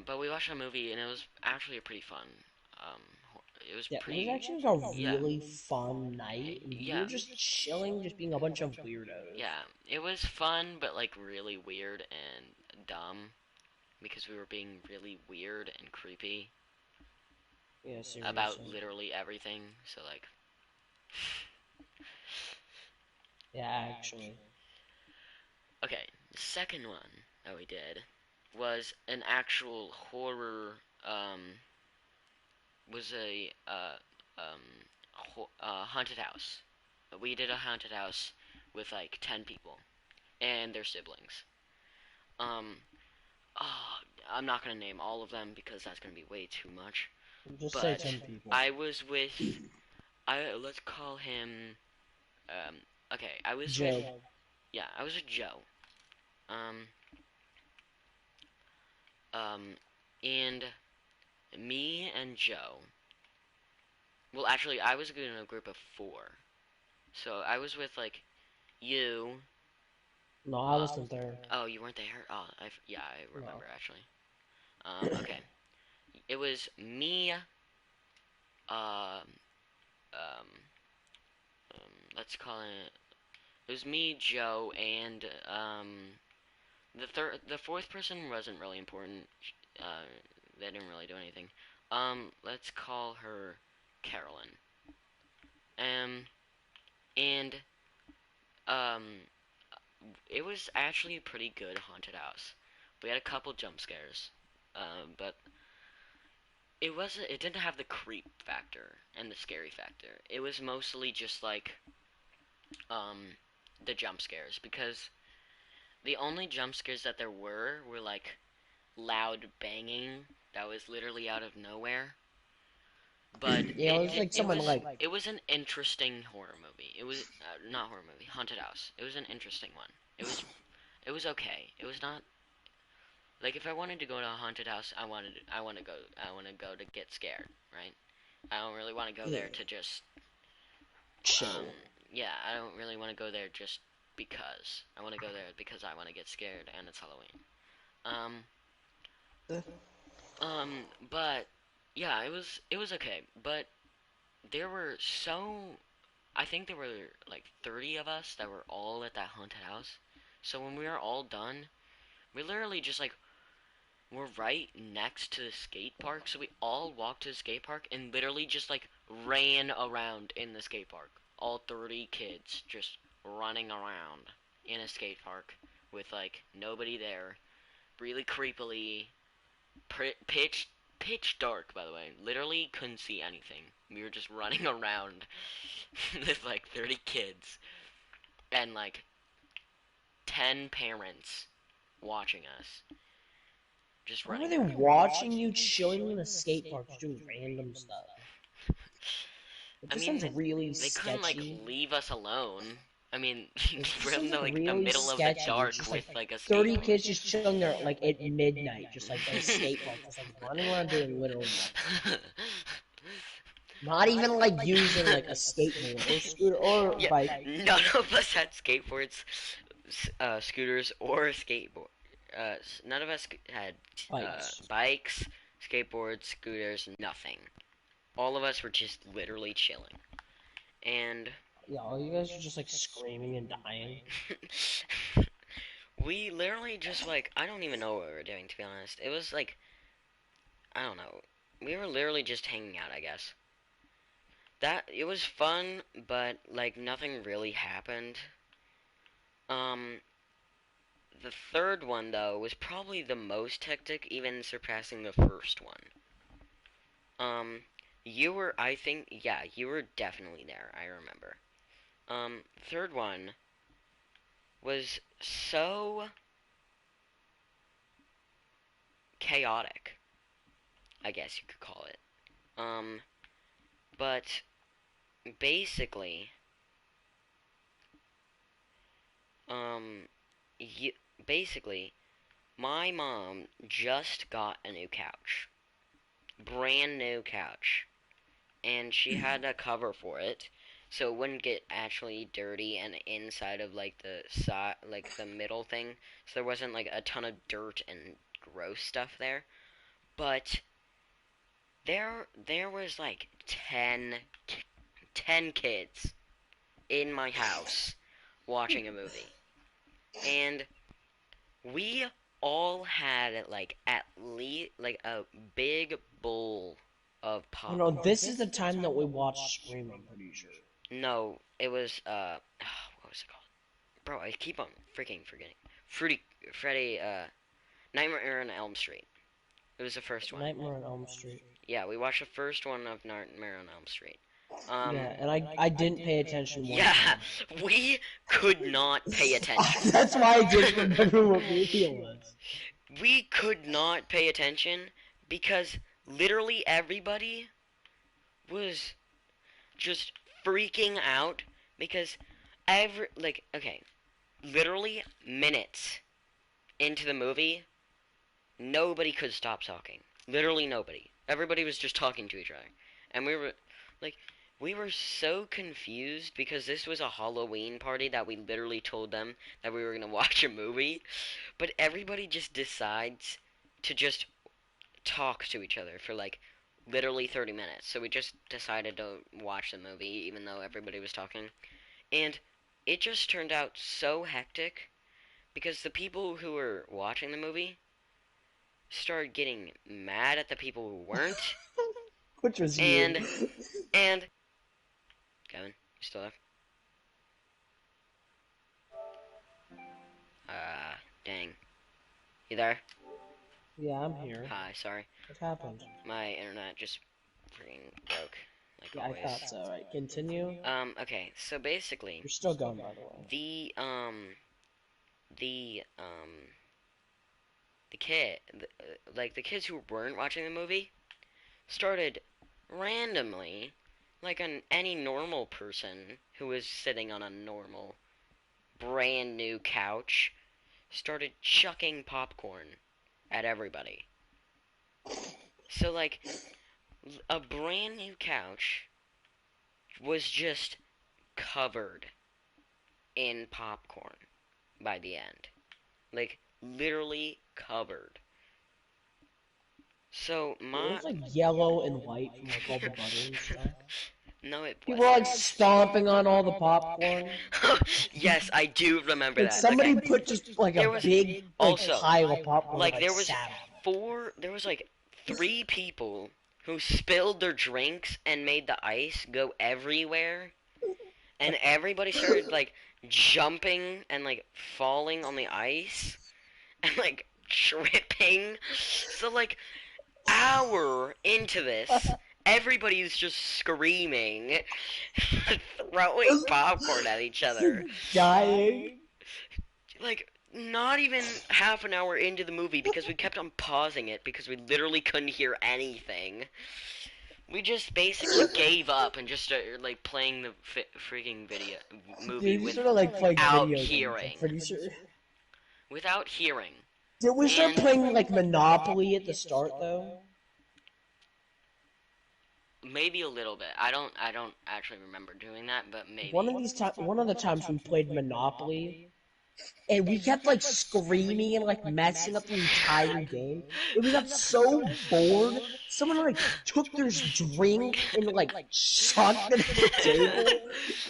but we watched a movie and it was actually a pretty fun. It was pretty. It was actually like a really fun night. We were just chilling, just being a bunch of weirdos. Yeah, it was fun, but like really weird and dumb because we were being really weird and creepy. Yeah, seriously. About literally everything. So like. Yeah, actually. Okay, the second one that we did was an actual horror. Was a haunted house. We did a haunted house with like 10 people and their siblings. Um, oh, I'm not gonna name all of them because that's gonna be way too much. Just say But 10 people. I was with, let's call him, um, okay, I was Joe. with, yeah, I was with Joe. Um, and me and Joe. Well, actually, I was in a group of 4. So I was with like you. No, I wasn't there. Oh, you weren't there. Oh, yeah, I remember No. actually. Okay. It was me. Um, um, let's call it. It was me, Joe, and the fourth person wasn't really important. Uh, they didn't really do anything. Let's call her Carolyn. And um, it was actually a pretty good haunted house. We had a couple jump scares, but it didn't have the creep factor and the scary factor. It was mostly just like the jump scares, because the only jump scares that there were like loud banging that was literally out of nowhere. But Yeah, it was like someone like. it was an interesting horror movie. It was not horror movie, haunted house. It was an interesting one. It was okay. It was not like, if I wanted to go to a haunted house, I want to go to get scared, right? I don't really want to go there to just Chill. yeah, I don't really want to go there just because. I want to go there because I want to get scared and it's Halloween. But yeah, it was okay, but there were I think there were like 30 of us that were all at that haunted house. So when we were all done, we literally just like we're right next to the skate park, so we all walked to the skate park and literally just like ran around in the skate park. All 30 kids just running around in a skate park with like nobody there, really creepily, pitch dark, by the way. Literally couldn't see anything. We were just running around with like 30 kids and like 10 parents watching us. Just Why running were they around. watching you chilling in a skate park just doing random stuff? It I just mean, sounds really they couldn't like sketchy. leave us alone. I mean, It just we're in sounds the, like like the really middle of the sketchy. It's dark just like with like a 30 skateboard. kids just chilling there like at midnight, just like at a skate park, just like running around doing literally nothing. Not even like using like a skateboard or scooter or Yeah, bike. none of us had skateboards, scooters, or skateboard. None of us had Bikes. bikes, skateboards, scooters, nothing. All of us were just literally chilling. And Yeah, all you guys are just like screaming and dying. we literally just like, I don't even know what we were doing, to be honest. It was like, I don't know. We were literally just hanging out, I guess. It was fun, but like nothing really happened. Um, the third one though was probably the most hectic, even surpassing the first one. Um, you were, I think, yeah, you were definitely there. I remember. Third one was so chaotic, I guess you could call it. But basically, um, you, basically, my mom just got a new couch, brand new couch, and she had a cover for it, so it wouldn't get actually dirty and inside of like the side, like the middle thing, so there wasn't like a ton of dirt and gross stuff there. But there was like 10 kids in my house watching a movie. And we all had like at least like a big bowl of You know, popcorn. this is the time that we watched Scream, I'm pretty sure. No, it was what was it called? Bro, I keep on freaking forgetting. Nightmare on Elm Street. It was the first one. Nightmare on Elm Street. Yeah, we watched the first one of Nightmare on Elm Street. Yeah, and I didn't pay attention one Yeah, time. we could not pay attention. That's why I didn't remember what movie it was. We could not pay attention because literally everybody was just freaking out because literally minutes into the movie, nobody could stop talking. Literally nobody. Everybody was just talking to each other. And we were so confused because this was a Halloween party that we literally told them that we were going to watch a movie. But everybody just decides to just talk to each other for literally 30 minutes. So we just decided to watch the movie even though everybody was talking. And it just turned out so hectic because the people who were watching the movie started getting mad at the people who weren't. Which was and you. and Kevin, you still there? Dang. You there? Yeah, I'm here. Hi, sorry. What happened? My internet just freaking broke. Like Yeah, always. I thought so. Right, continue. Okay, so basically You're still going, by the way. The kids who weren't watching the movie started randomly, like any normal person who was sitting on a normal, brand new couch, started chucking popcorn at everybody. So, a brand new couch was just covered in popcorn by the end. Literally covered. So, It was yellow and white from all the butter and stuff. No, it People were stomping on all the popcorn. Yes, I do remember that. Somebody put just a big pile of popcorn. There was three people who spilled their drinks and made the ice go everywhere. And everybody started jumping and falling on the ice and tripping. So hour into this, everybody's just screaming, throwing popcorn at each other, dying. Not even half an hour into the movie because we kept on pausing it because we literally couldn't hear anything. We just basically gave up and just started playing the freaking movie without hearing. Pretty sure. Without hearing. Did we start playing Monopoly at the start though? Maybe a little bit. I don't actually remember doing that, but maybe. One of the times we played Monopoly, and we kept screaming and messing up the entire game. And we got so bored. Someone took their drink and chucked it at the table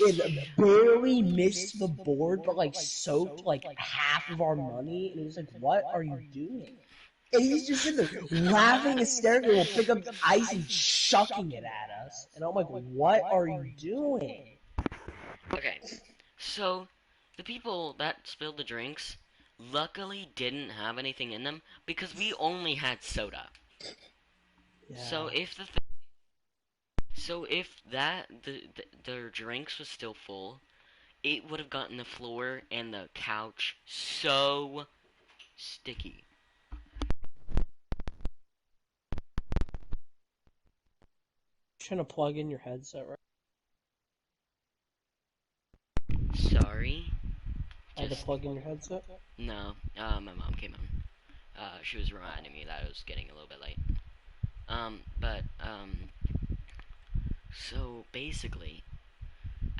and barely missed the board, but soaked half of our money. And it was what are you doing? And he's just sitting there laughing hysterically. We'll pick up the ice and chucking it at us. And I'm what are you doing? Okay, so the people that spilled the drinks luckily didn't have anything in them because we only had soda. Yeah. So if their drinks was still full, it would have gotten the floor and the couch so sticky. Trying to plug in your headset, right? Sorry. I had to plug in your headset? No. My mom came in. She was reminding me that it was getting a little bit late. So basically,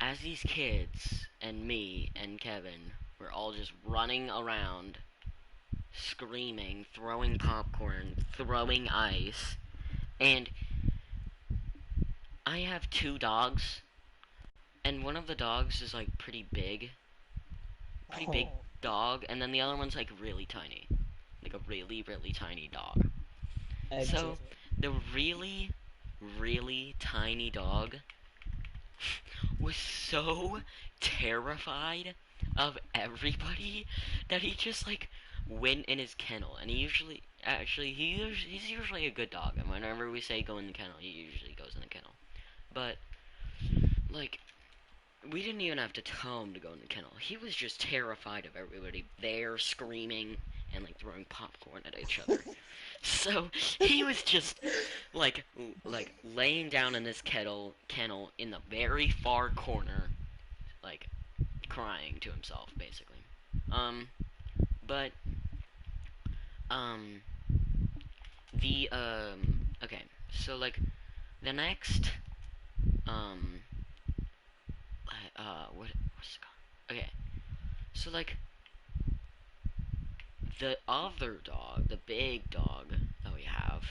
as these kids and me and Kevin were all just running around, screaming, throwing popcorn, throwing ice, and I have 2 dogs, and one of the dogs is pretty big dog, and then the other one's really tiny, a really, really tiny dog. So the really, really tiny dog was so terrified of everybody that he just went in his kennel, and he's usually a good dog, and whenever we say go in the kennel, he usually goes in the kennel. But like, we didn't even have to tell him to go in the kennel. He was just terrified of everybody there screaming and like throwing popcorn at each other. So he was just like laying down in his kennel in the very far corner, like crying to himself, basically. But um, okay, so like the next what's it called? Okay, so like the other dog, the big dog that we have,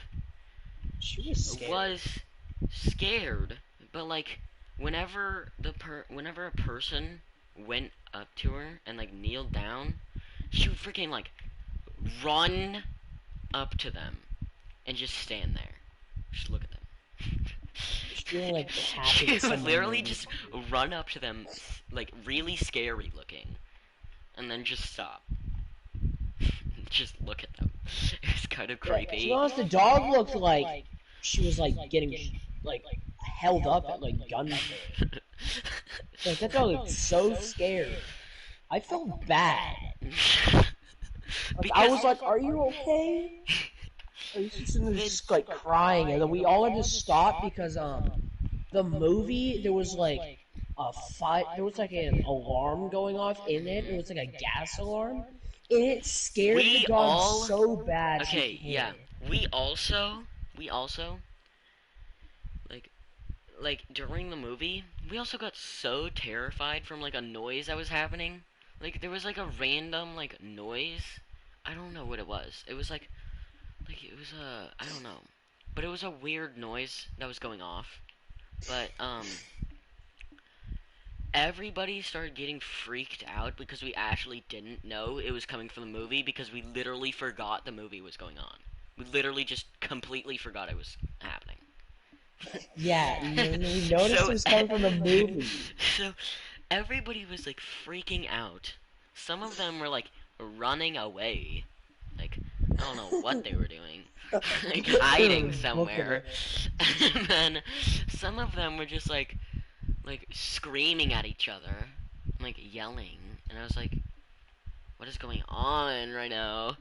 She was scared. was scared, but like whenever a person went up to her and like kneeled down, she would freaking like run up to them and just stand there, just look at them. Feeling like She would literally just run up to them, like really scary looking, and then just stop. Just look at them. It was kind of creepy. To be honest, the dog looked like she was like getting like held up at like gunpoint. Like that dog looked so scared. I felt bad. Like, I was like, "Are you okay?" Just like crying, and then we all had to stop because the movie there was like there was like an alarm going off in it. It was like a gas alarm, and it scared the dog so bad. Okay, yeah. We also like during the movie, we also got so terrified from like a noise that was happening. Like there was like a random like noise. I don't know what it was. It was like it was I don't know. But it was a weird noise that was going off. But everybody started getting freaked out because we actually didn't know it was coming from the movie because we literally forgot the movie was going on. We literally just completely forgot it was happening. Yeah, we noticed it was coming from the movie. So everybody was like freaking out. Some of them were like running away. Like I don't know what they were doing. Like hiding somewhere. And then some of them were just like screaming at each other, like yelling, and I was like, what is going on right now?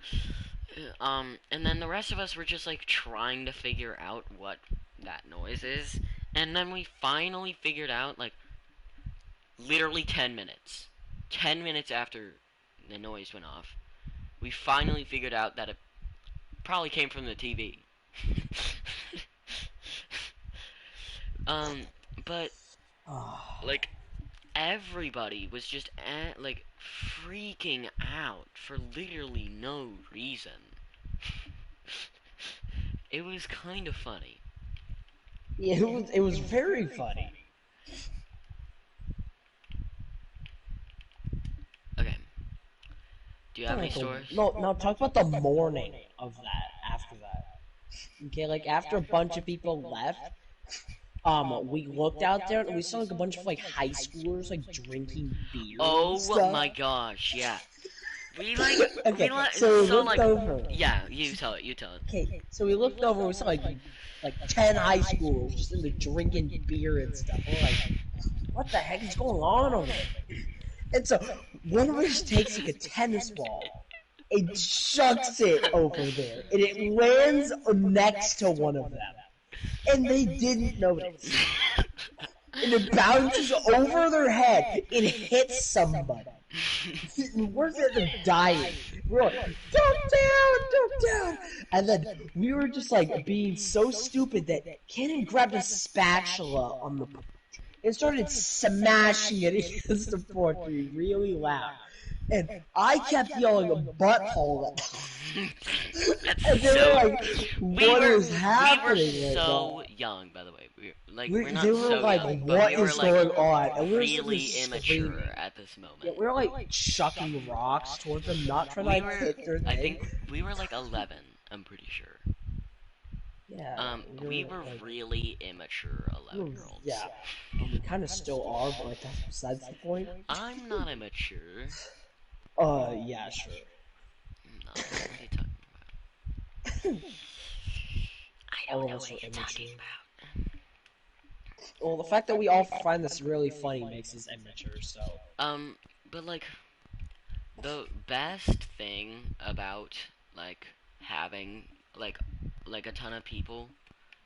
And then the rest of us were just like trying to figure out what that noise is, and then we finally figured out, like literally 10 minutes after the noise went off, we finally figured out that it probably came from the TV. But like everybody was just like freaking out for literally no reason. It was kind of funny. Yeah, it was very funny. Okay. Do you have any stories? No, talk about the morning of that, after that. Okay, like after a bunch of people left, we looked out there and we saw like a bunch of like high schoolers like drinking beer. Oh my gosh, yeah. We like okay, so we looked like over. Yeah, you tell it. Okay, so we looked over and we saw like 10 high schoolers just in the drinking beer and stuff. We're like, what the heck is going on over there? And so one of us takes like a tennis ball and chucks it over there, and it lands next to one of them, and they didn't notice. And it bounces over their head and hits somebody. We're dying. We're like, don't down. And then we were just like being so stupid that Cannon grabbed a spatula on the and started smashing it against the poetry really loud. And I kept yelling butthole at them. And they were like, what is happening? We were so young, by the way. We're not they were so like, young, what but we is were like going on? And we were really immature at this moment. Yeah, we were like chucking rocks towards them, not trying to like hit their thing. I think we were like 11, I'm pretty sure. Yeah. We were like, really immature 11-year-olds. Yeah. We kind of still are, but like that's besides the point. I'm not immature. Yeah, sure. What are you talking about? I All don't of know us what are you're immature. talking about. Well, the fact that we all find this really funny makes us immature, so. But like, the best thing about, like, having, like a ton of people,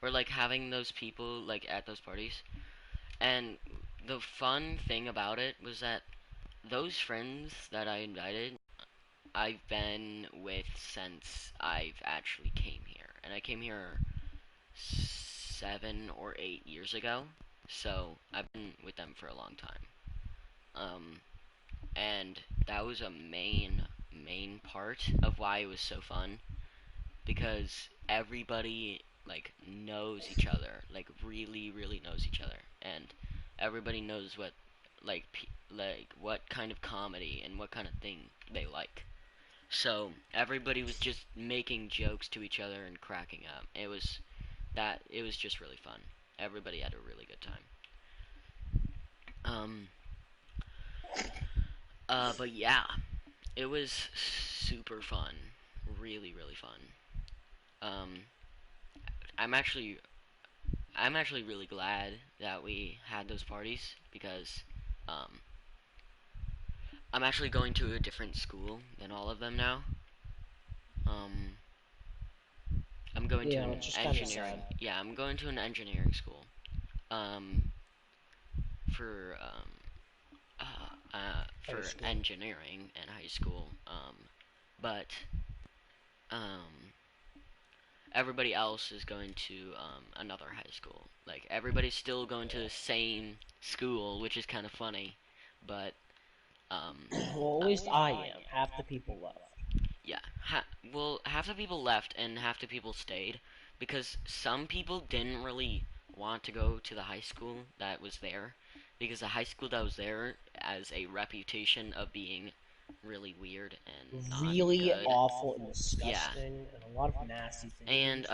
or, like, having those people, like, at those parties, and the fun thing about it was that those friends that I invited, I've been with since I've actually came here. And I came here 7 or 8 years ago, so I've been with them for a long time. And that was a main part of why it was so fun, because everybody, like, knows each other, like, really knows each other, and everybody knows what, like, what kind of comedy and what kind of thing they like. So everybody was just making jokes to each other and cracking up. It was just really fun. Everybody had a really good time. Um but yeah, it was super fun. Really fun. Um I'm actually really glad that we had those parties, because um I'm actually going to a different school than all of them now. Um I'm going to Yeah, an which is kind of engineering. sad. Yeah, I'm going to an engineering school. Um, for High for school. engineering and high school. But um, everybody else is going to another high school. Like, everybody's still going to the same school, which is kind of funny. But Well, at least I am. Half the people left. yeah, well, half the people left and half the people stayed, because some people didn't really want to go to the high school that was there, because the high school that was there has a reputation of being really weird and not Really good. awful and Yeah, disgusting, and a lot of nasty and things.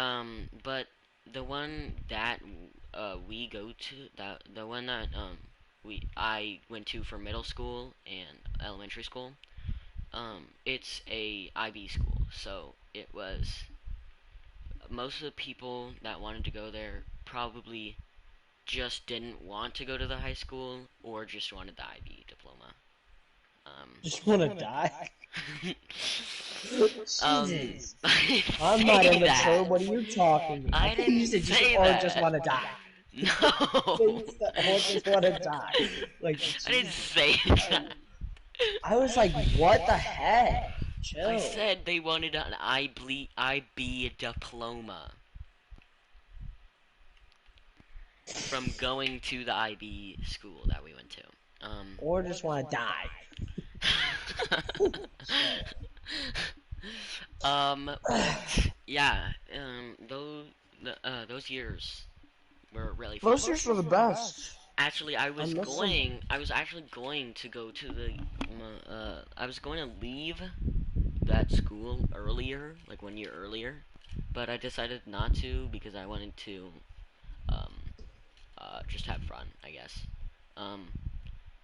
but the one that we go to, that the one that I went to for middle school and elementary school, it's a IB school, so it was, most of the people that wanted to go there probably just didn't want to go to the high school, or just wanted the IB diploma. Just want to die? Um, Jesus. I didn't I'm not say immature. that. What are you talking about? I I thought you didn't said just say or just that. want to die. No. Things that or just want to die. Like, I didn't Jesus. say that. I was like, what the heck? I Chill. said they wanted an IB diploma from going to the IB school that we went to. Or just want to die. But yeah, those years were really fun. Those years were the best. Actually, miss them. I was actually going to go to the, I was going to leave that school earlier, like 1 year earlier, but I decided not to, because I wanted to, um, just have fun, I guess. Um,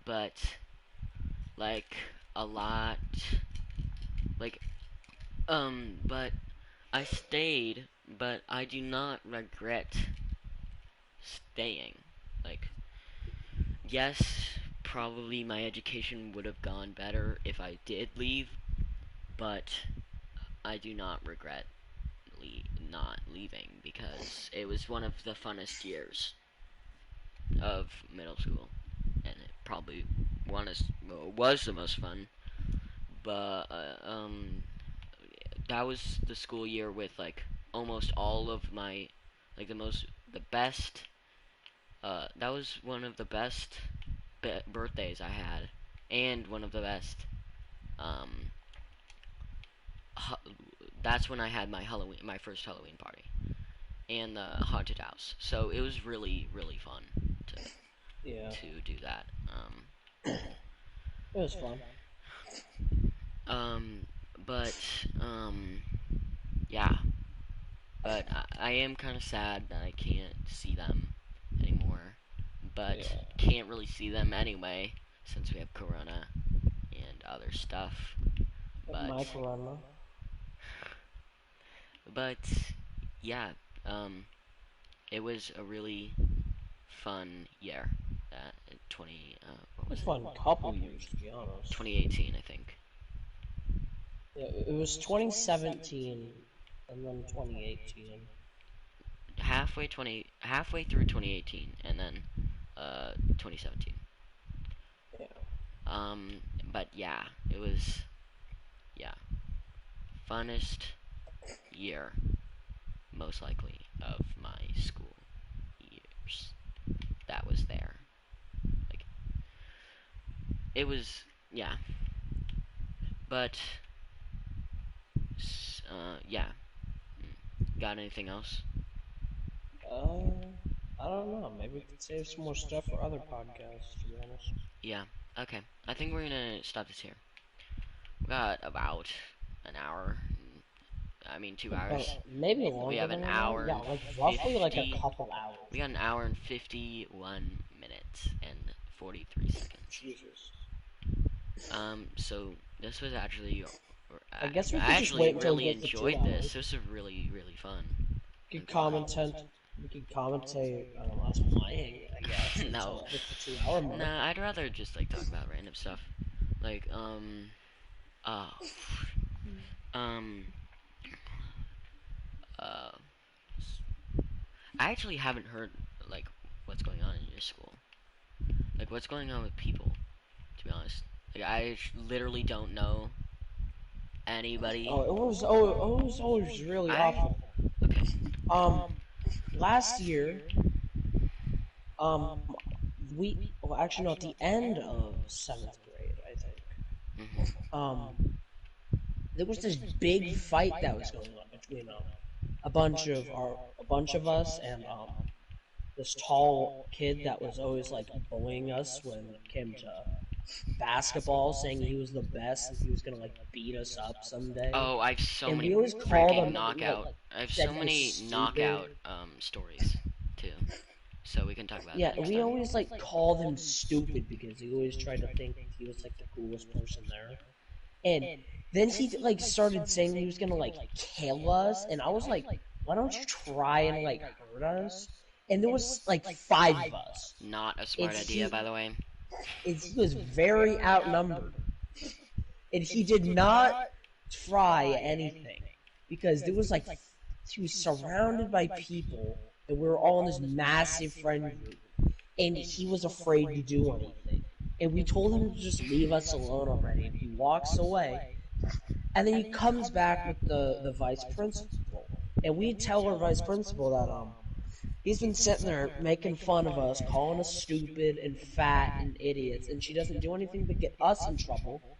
but, like, a lot, like, but I stayed, but I do not regret staying. Like, yes, probably my education would have gone better if I did leave, but I do not regret not leaving, because it was one of the funnest years of middle school, and it probably was the most fun. But that was the school year with, like, almost all of my, like, the best. That was one of the best birthdays I had, and one of the best. Um, that's when I had my first Halloween party, and the haunted house. So it was really fun to Yeah. do that. It was fun. Um, but yeah. But I am kind of sad that I can't see them anymore. But Yeah. can't really see them anyway, since we have Corona and other stuff. But My corona. but yeah, it was a really fun year. That 20 what was It's it? fun couple years, to be honest. 2018, I think. Yeah, it was 2017 and then 2018. Halfway through 2018, and then 2017. Yeah. But yeah, it was funnest year, most likely, of my school years. That was there. Like, it was, yeah. But, yeah. Got anything else? I don't know. Maybe we could save some more stuff for other podcasts, to be honest. Yeah. Okay. I think we're gonna stop this here. We got about an hour. I mean, 2 hours. Maybe We longer have than an an hour. hour Yeah, and like roughly like a 50. couple hours. We got an hour and 51 minutes and 43 seconds. Jesus. So this was actually, I guess we I could just wait actually until really we get to 2 enjoyed this. hours. This was really, really fun. We could commentate us playing, I guess, No, until it hits the 2 hour mark. nah, I'd rather just like talk about random stuff, like uh, um, uh, I actually haven't heard like what's going on in your school, like what's going on with people. To be honest, like I literally don't know anybody. It was always really awful. Okay. Last year, well, actually, no, at the end of 7th grade, I think, Mhm. there was this big fight that was going on between a bunch of us and this tall kid that was always like bullying us when it came to basketball, saying he was the best and he was gonna like beat us up someday. Oh, I have so And many we always called freaking him like knockout. I have said so he was many stupid. knockout stories too. So we can talk about Yeah, that and next we time. always like called him stupid because he always tried to think he was like the coolest person there. And then he like started saying he was gonna like kill us, and I was like, why don't you try and like hurt us? And there was like 5 of us. Not a And smart idea, by the way. he was very outnumbered, and he did not try anything because there was like he was surrounded by people, and we were all in this massive friend group, and he was afraid to do anything. And we told him to just leave us alone already, and he walks away. And then he comes back with the vice principal, and we tell our vice principal that he's been sitting there making fun of us, calling us stupid and fat and idiots, and she doesn't do anything but get us in trouble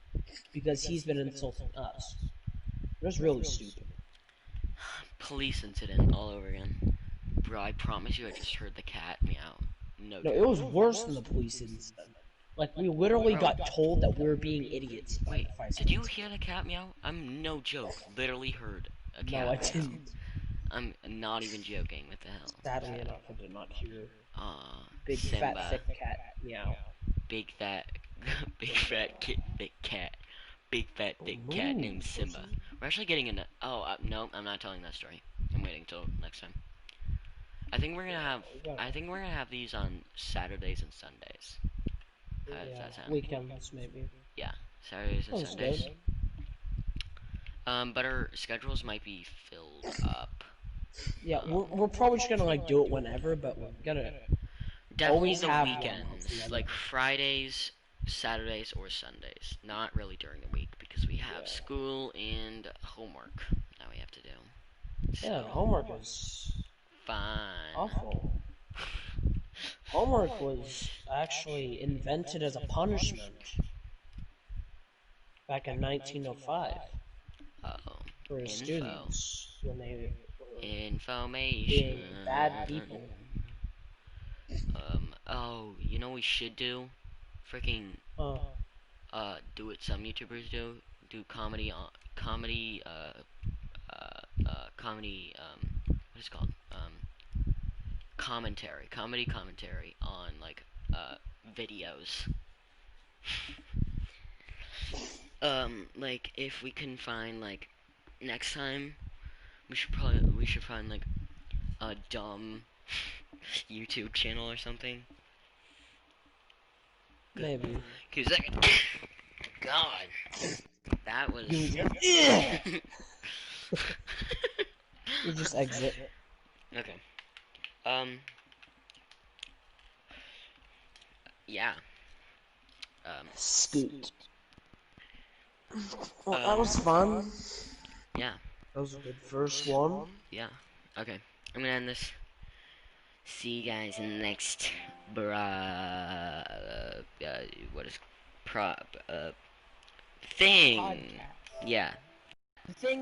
because he's been insulting us. It was really stupid. Police incident all over again. Bro, I promise you I just heard the cat meow. No No, joke. it was worse than the police incident. Like we literally Bro. got told that we were being idiots by Wait, the vice did you principal. hear the cat meow? I'm no joke. Literally heard a cat No, I meow. didn't. I'm not even joking. What the hell? Sadly enough, I did not hear big Simba. fat thick cat meow. Big fat, big fat thick cat. Big fat thick cat named Simba. We're actually getting into. Oh, no, I'm not telling that story. I'm waiting till next time. I think we're gonna have. I think we're gonna have these on Saturdays and Sundays. How does that sound? Weekends maybe. Yeah, Saturdays and That's Sundays. good. But our schedules might be filled up. Yeah, we're probably just gonna like do it whenever, but we're gonna Definitely always the have weekends, like Fridays, Saturdays, or Sundays. Not really during the week because we have school and homework that we have to do. So, yeah, homework is fine. awful. Homework was actually invented as a punishment back in 1905 Uh-oh. for Info. students when they were Information. being bad people. Oh, you know what we should do? Freaking, do what some YouTubers do. Do comedy comedy, what is it called? Comedy commentary on, like, videos. Like, if we can find, like, next time, we should find like a dumb YouTube channel or something. Maybe. Cause that, God, that was. You just exit. Okay. Yeah. Scoot. Well, that was fun. Yeah. That was a good first one. Yeah. Okay. I'm gonna end this. See you guys in the next what is thing? Podcast. Yeah. The thing